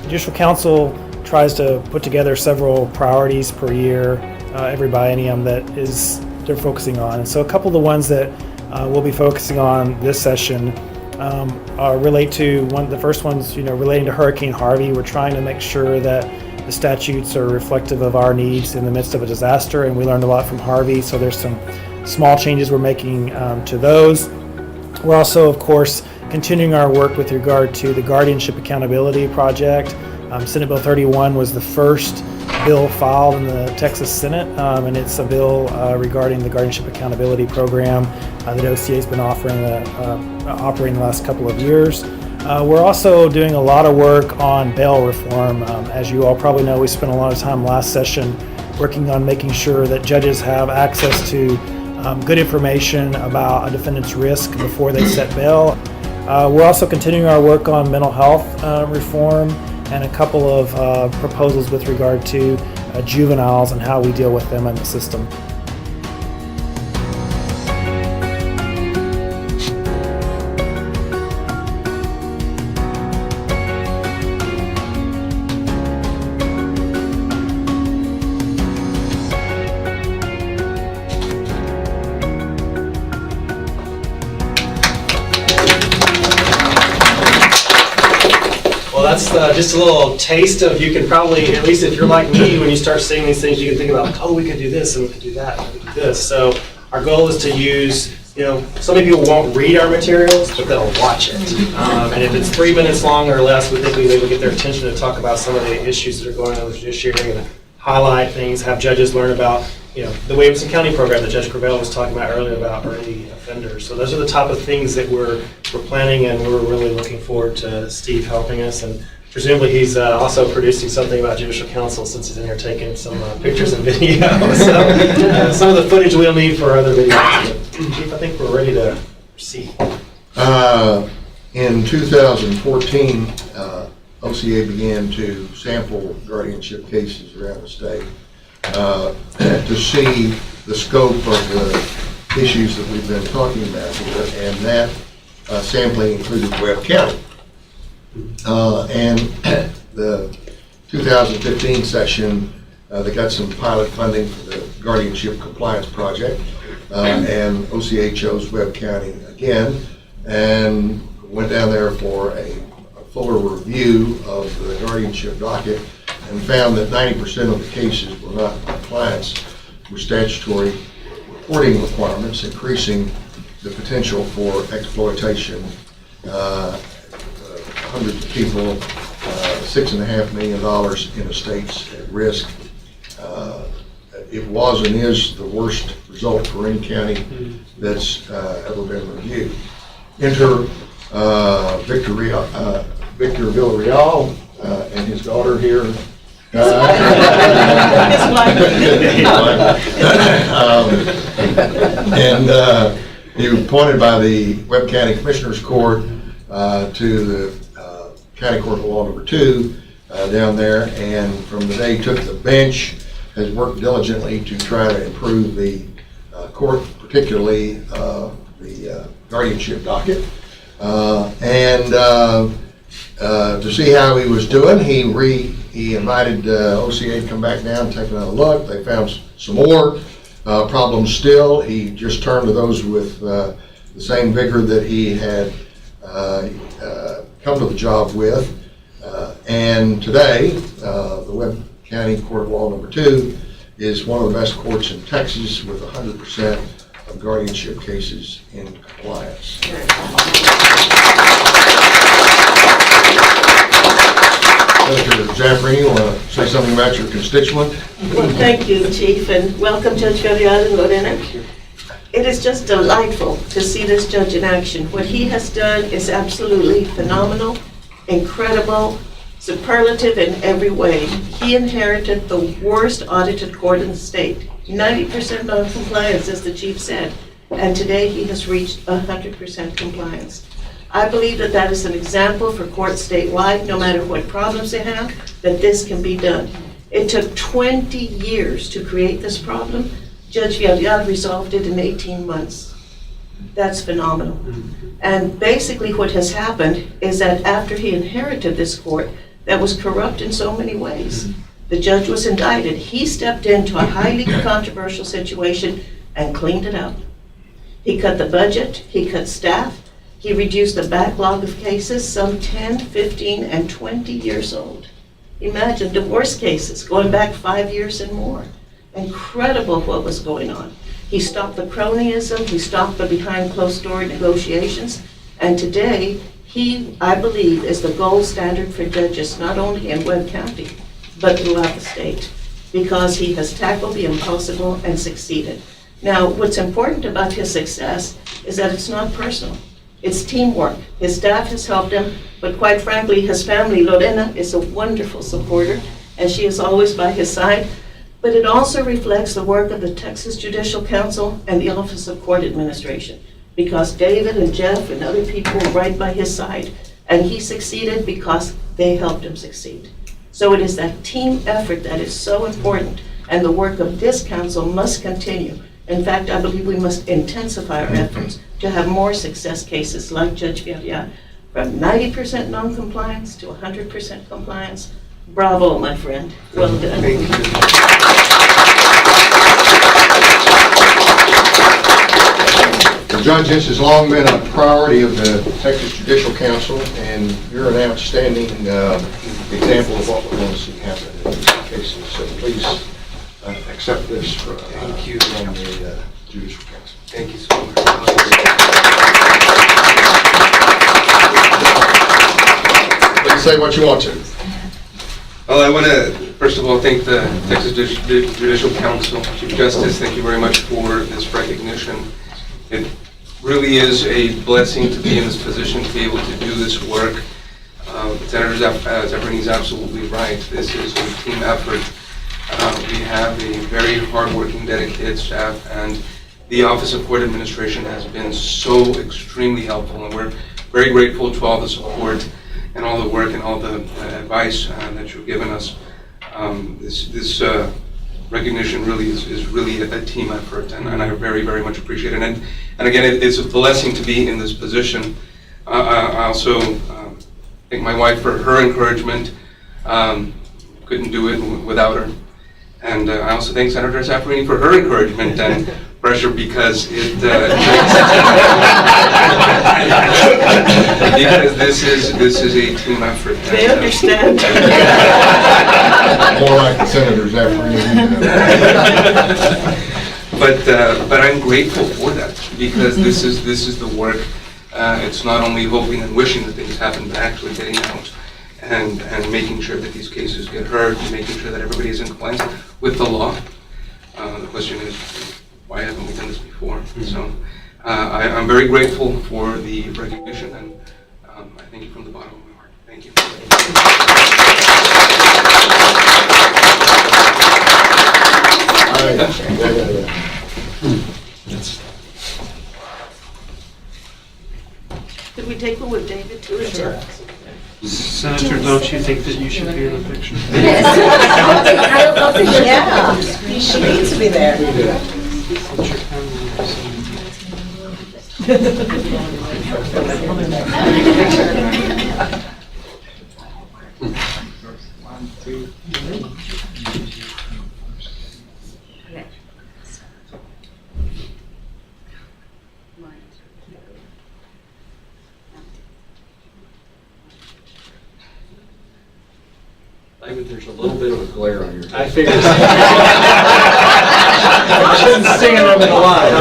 Judicial Council tries to put together several priorities per year, every biennium that they're focusing on. And so a couple of the ones that we'll be focusing on this session relate to the first one's relating to Hurricane Harvey. We're trying to make sure that the statutes are reflective of our needs in the midst of a disaster, and we learned a lot from Harvey, so there's some small changes we're making to those. We're also, of course, continuing our work with regard to the Guardianship Accountability Project. Senate Bill 31 was the first bill filed in the Texas Senate, and it's a bill regarding the Guardianship Accountability Program that OCA has been operating the last couple of years. We're also doing a lot of work on bail reform. As you all probably know, we spent a lot of time last session working on making sure that judges have access to good information about a defendant's risk before they set bail. We're also continuing our work on mental health reform and a couple of proposals with regard to juveniles and how we deal with them in the system. that's just a little taste of, you can probably, at least if you're like me, when you start seeing these things, you can think about, oh, we could do this, and we could do that, and we could do this. So our goal is to use, so many people won't read our materials, but they'll watch it. And if it's 3 minutes long or less, we think we will get their attention to talk about some of the issues that are going on with the judiciary, and highlight things, have judges learn about, the Williamson County program that Judge Gravel was talking about earlier about early offenders. So those are the type of things that we're planning, and we're really looking forward to Steve helping us. And presumably he's also producing something about Judicial Council, since he's in here taking some pictures and video. So some of the footage we'll need for other videos. But Chief, I think we're ready to proceed. In 2014, OCA began to sample guardianship cases around the state to see the scope of the issues that we've been talking about here, and that sampling included Webb County. And the 2015 session, they got some pilot funding for the Guardianship Compliance Project, and OCA chose Webb County again, and went down there for a fuller review of the guardianship docket, and found that 90% of the cases were not in compliance with statutory reporting requirements, increasing the potential for exploitation. Hundreds of people, $6.5 million in estates at risk. It was and is the worst result for any county that's ever been reviewed. Enter Victor Villarreal and his daughter here. And he was appointed by the Webb County Commissioners Court to the County Court of Law Number 2 down there, and from the day he took the bench, has worked diligently to try to improve the court, particularly the guardianship docket. And to see how he was doing, he invited OCA to come back down and take another look. They found some more problems still. He just turned to those with the same vigor that he had come to the job with. And today, the Webb County Court of Law Number 2 is one of the best courts in Texas, with 100% of guardianship cases in compliance. Senator Zafferini, you want to say something about your constituent? Well, thank you, Chief, and welcome Judge Villarreal and Lorena. It is just delightful to see this judge in action. What he has done is absolutely phenomenal, incredible, superlative in every way. He inherited the worst audited court in the state. 90% non-compliance, as the chief said, and today he has reached 100% compliance. I believe that that is an example for courts statewide, no matter what problems they have, that this can be done. It took 20 years to create this problem. Judge Villarreal resolved it in 18 months. That's phenomenal. And basically what has happened is that after he inherited this court that was corrupt in so many ways, the judge was indicted. He stepped into a highly controversial situation and cleaned it up. He cut the budget, he cut staff, he reduced the backlog of cases, some 10, 15, and 20 years old. Imagine divorce cases going back 5 years and more. Incredible what was going on. He stopped the cronyism, he stopped the behind closed door negotiations, and today he, I believe, is the gold standard for judges, not only in Webb County, but throughout the state, because he has tackled the impossible and succeeded. Now, what's important about his success is that it's not personal. It's teamwork. His staff has helped him, but quite frankly, his family, Lorena, is a wonderful supporter, and she is always by his side. But it also reflects the work of the Texas Judicial Council and the Office of Court Administration, because David and Jeff and other people were right by his side, and he succeeded because they helped him succeed. So it is that team effort that is so important, and the work of this council must continue. In fact, I believe we must intensify our efforts to have more success cases like Judge Villarreal, from 90% non-compliance to 100% compliance. Bravo, my friend. Well done. Thank you. Judge, this has long been a priority of the Texas Judicial Council, and you're an outstanding example of what we're going to see happen in these cases. So please accept this from the Judicial Council. Thank you so much. Please say what you want to. Well, I want to, first of all, thank the Texas Judicial Council, Chief Justice, thank you very much for this recognition. It really is a blessing to be in this position, to be able to do this work. Senator Zaffarani is absolutely right. This is a team effort. We have a very hardworking, dedicated staff, and the Office of Court Administration has been so extremely helpful, and we're very grateful to all the support and all the work and all the advice that you've given us. This recognition really is really a team effort, and I very, very much appreciate it. And again, it's a blessing to be in this position. I also thank my wife for her encouragement. Couldn't do it without her. And I also thank Senator Zaffarani for her encouragement and pressure, because it because this is a team effort. They understand. More like the Senator Zaffarani. But I'm grateful for that, because this is the work. It's not only hoping and wishing that things happen, but actually getting out and making sure that these cases get heard, and making sure that everybody is in compliance with the law. The question is, why haven't we done this before? So I'm very grateful for the recognition, and I thank you from the bottom of my heart. Thank you. Could we take one with David too? Sure. Senator, don't you think that you should be in the picture? Yes. Yeah, she needs to be there. David, there's a little bit of a glare on your head. I figured. I shouldn't sing it over the line.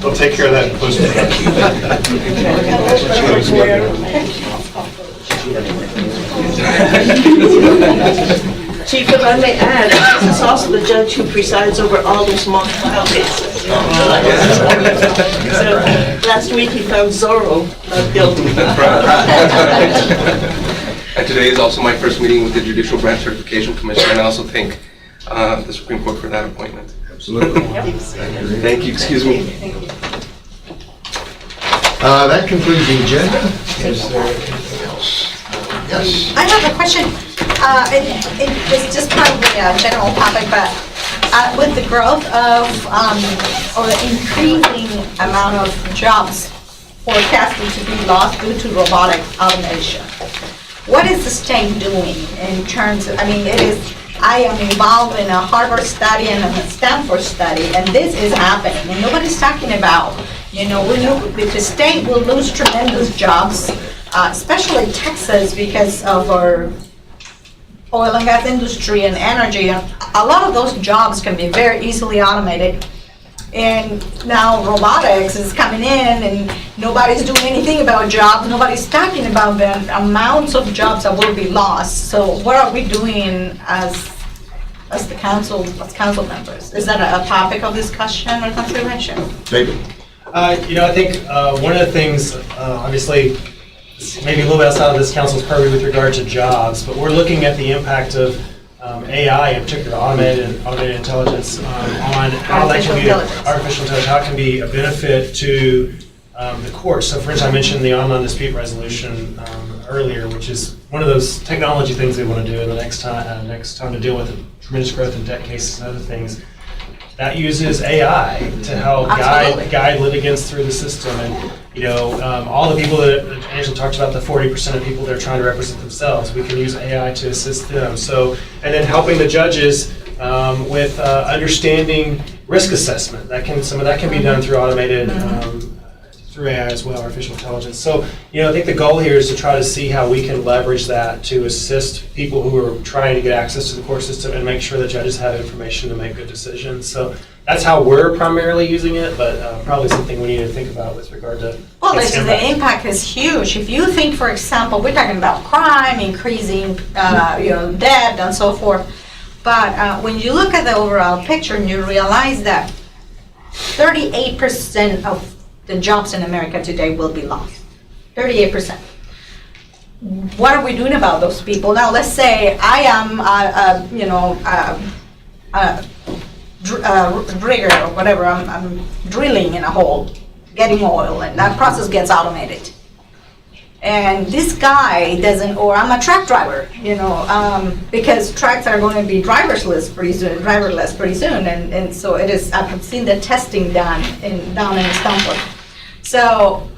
We'll take care of that in Chief, if I may add, this is also the judge who presides over all those mock trial cases. So last week he found Zorro not guilty. And today is also my first meeting with the Judicial Branch Certification Commission, and I also thank the Supreme Court for that appointment. Absolutely. Thank you. Excuse me. That concludes the agenda. Is there anything else? Yes. I have a question. It's just part of the general topic, but with the growth of, or the increasing amount of jobs forecasted to be lost due to robotic automation, what is the state doing in terms of, I am involved in a Harvard study and a Stanford study, and this is happening, and nobody's talking about, the state will lose tremendous jobs, especially Texas, because of our oil and gas industry and energy. And a lot of those jobs can be very easily automated. And now robotics is coming in, and nobody's doing anything about jobs. Nobody's talking about the amounts of jobs that will be lost. So what are we doing as the council, as council members? Is that a topic of discussion or consideration? David? I think one of the things, obviously, maybe a little bit outside of this council's purview with regard to jobs, but we're looking at the impact of AI, in particular automated intelligence, on how that can be artificial intelligence, how it can be a benefit to the courts. So, for instance, I mentioned the online dispute resolution earlier, which is one of those technology things they want to do in the next time to deal with tremendous growth in debt cases and other things. that uses AI to help Absolutely. guide litigants through the system. And, all the people that Angela talked about, the 40% of people that are trying to represent themselves, we can use AI to assist them. So, and then helping the judges with understanding risk assessment. Some of that can be done through automated, through AI as well, artificial intelligence. So, I think the goal here is to try to see how we can leverage that to assist people who are trying to get access to the court system and make sure that judges have information to make good decisions. So that's how we're primarily using it, but probably something we need to think about with regard to Well, its the impact is huge. If you think, for example, we're talking about crime, increasing, debt and so forth. But when you look at the overall picture and you realize that 38% of the jobs in America today will be lost. 38%. What are we doing about those people? Now, let's say I am, rigger or whatever. I'm drilling in a hole, getting oil, and that process gets automated. And this guy doesn't, or I'm a truck driver, because trucks are going to be driverless pretty soon, and so it is. I've seen the testing down in Stanford. So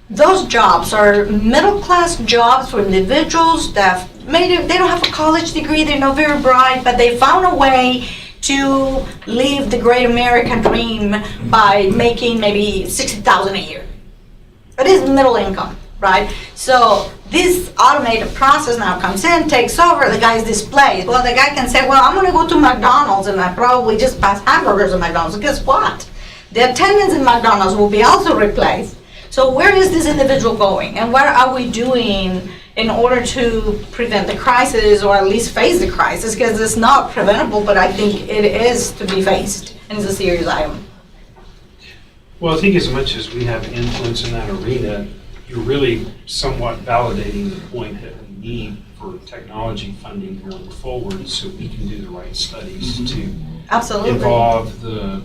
those jobs are middle-class jobs for individuals that they don't have a college degree, they're not very bright, but they found a way to live the great American dream by making maybe $60,000 a year. It is middle income, right? So this automated process now comes in, takes over, the guy's displaced. Well, the guy can say, well, I'm gonna go to McDonald's and I probably just pass hamburgers at McDonald's. And guess what? The attendants in McDonald's will be also replaced. So where is this individual going? And what are we doing in order to prevent the crisis, or at least face the crisis? Because it's not preventable, but I think it is to be faced, and it's a serious item. Well, I think as much as we have influence in that arena, you're really somewhat validating the point that we need for technology funding going forward, so we can do the right studies to Absolutely. involve the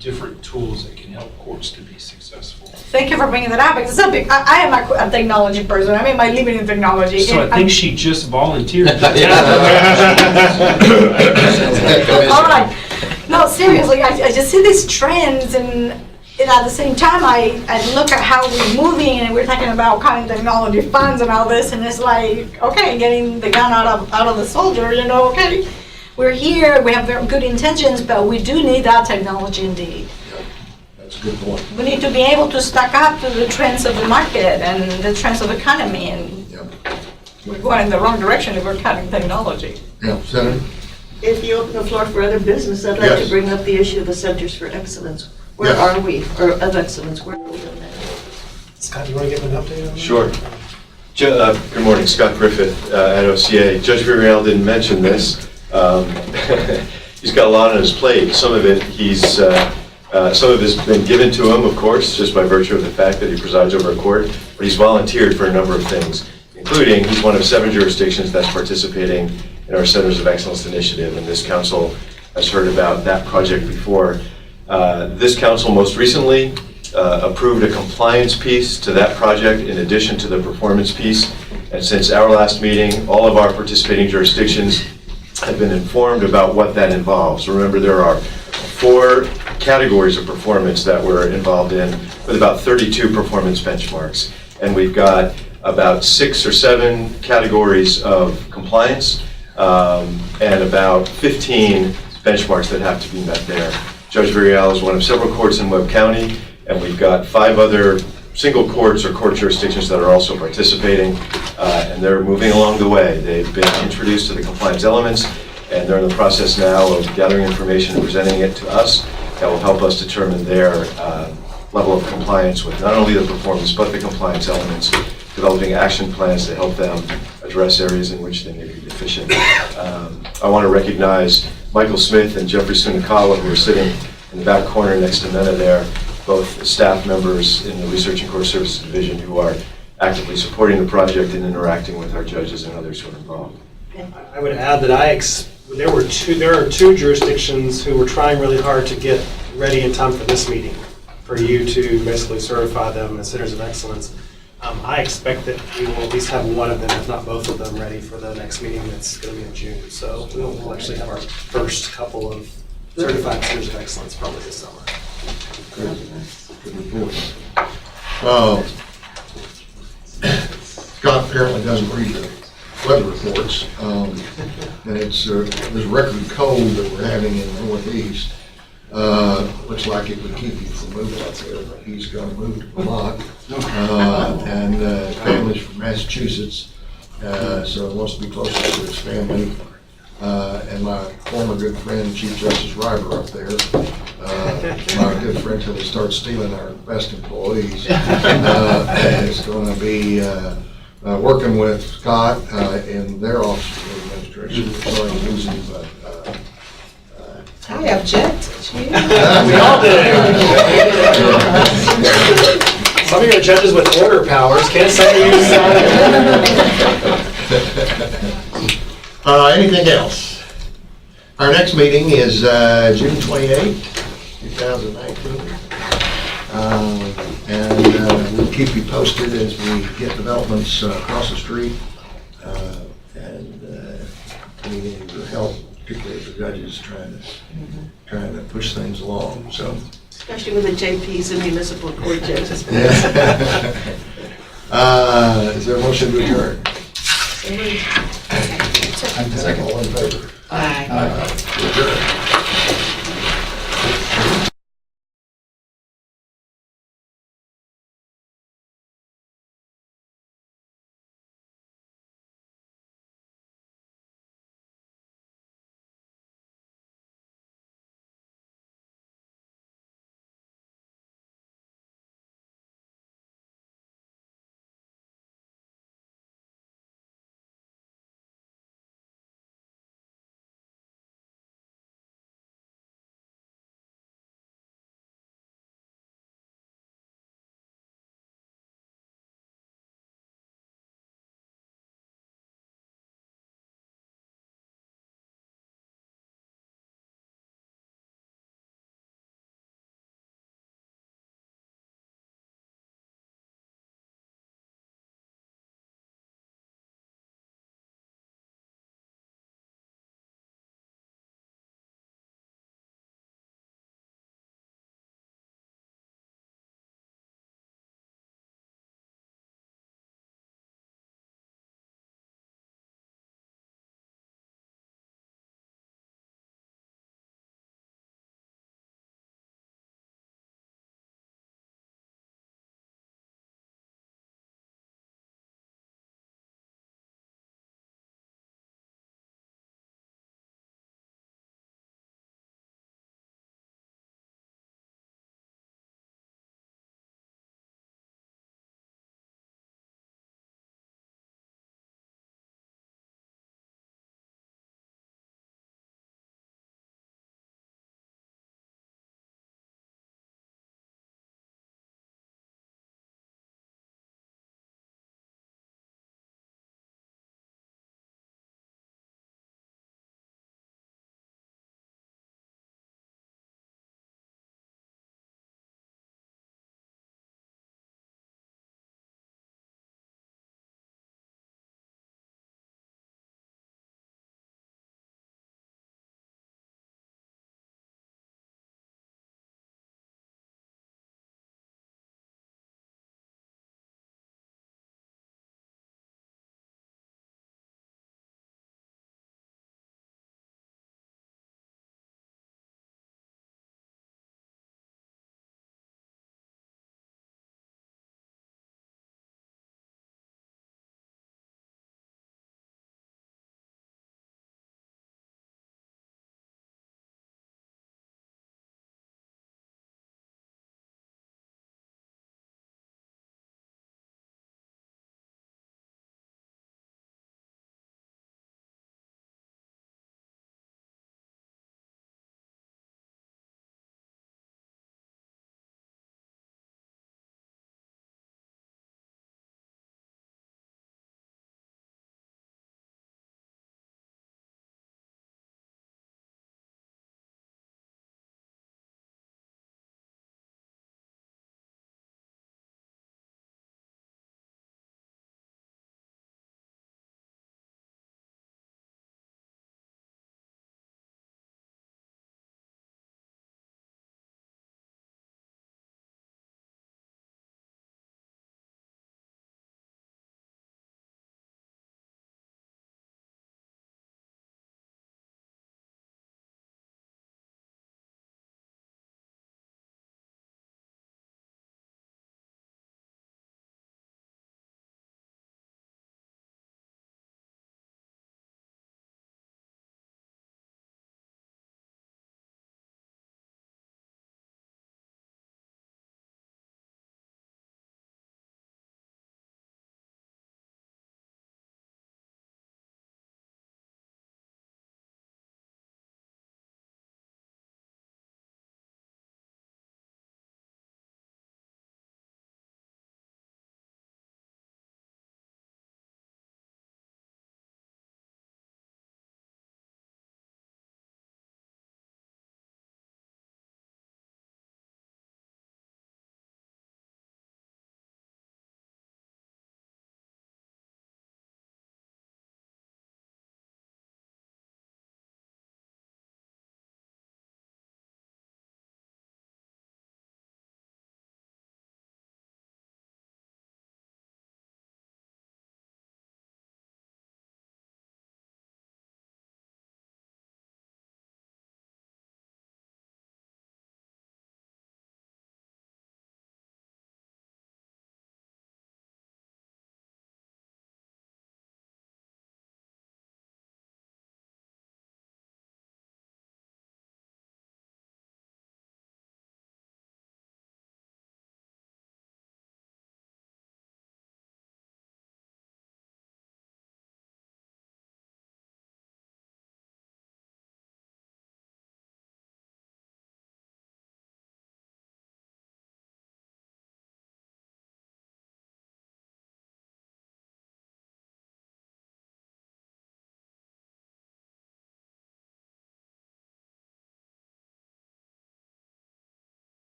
different tools that can help courts to be successful. Thank you for bringing that up, because I am a technology person. I made my living in technology. So I think she just volunteered. All right. No, seriously, I just see these trends, and at the same time, I look at how we're moving, and we're talking about cutting technology funds and all this, and it's like, okay, getting the gun out of the soldier, okay. We're here, we have very good intentions, but we do need that technology indeed. That's a good point. We need to be able to stack up to the trends of the market and the trends of the economy, and we're going in the wrong direction if we're cutting technology. Yeah, Senator? If you open the floor for other business, I'd like Yes. to bring up the issue of the Centers for Excellence. Where Yes. are we, or of excellence, where are we on that? Scott, you want to give an update on that? Sure. Good morning, Scott Griffith at OCA. Judge Villarreal didn't mention this. He's got a lot on his plate. Some of it some of it's been given to him, of course, just by virtue of the fact that he presides over a court, but he's volunteered for a number of things, including he's one of 7 jurisdictions that's participating in our Centers of Excellence initiative, and this council has heard about that project before. This council most recently approved a compliance piece to that project in addition to the performance piece, and since our last meeting, all of our participating jurisdictions have been informed about what that involves. Remember, there are 4 categories of performance that we're involved in, with about 32 performance benchmarks. And we've got about 6 or 7 categories of compliance, and about 15 benchmarks that have to be met there. Judge Villarreal is one of several courts in Webb County, and we've got 5 other single courts or court jurisdictions that are also participating, and they're moving along the way. They've been introduced to the compliance elements, and they're in the process now of gathering information and presenting it to us that will help us determine their level of compliance with not only the performance but the compliance elements, developing action plans to help them address areas in which they may be deficient. I want to recognize Michael Smith and Jeffrey Sunakawa, who are sitting in the back corner next to Mena there, both staff members in the Research and Court Services Division who are actively supporting the project and interacting with our judges and others who are involved. I would add that there are 2 jurisdictions who were trying really hard to get ready in time for this meeting, for you to basically certify them as Centers of Excellence. I expect that we will at least have one of them, if not both of them, ready for the next meeting that's going to be in June. So we'll actually have our first couple of certified centers of excellence probably this summer. Good report. Scott apparently doesn't read the weather reports, and it's this record cold that we're having in the Northeast. Looks like it would keep you from moving out there, but he's going to move to Vermont, and family's from Massachusetts, so he wants to be closer to his family. And my former good friend, Chief Justice Ryber up there, my good friend till he starts stealing our best employees, is going to be working with Scott in their office of administration. We're sorry to lose him, but I object. We all do. Some of your judges with order powers, can't some of you anything else? Our next meeting is June 28th, 2019. And we'll keep you posted as we get developments across the street. And we need your help, particularly the judges trying to push things along. So, Especially with the JPs and municipal court judges. is there a motion to adjourn? Second. All in favor? Aye. Adjourn.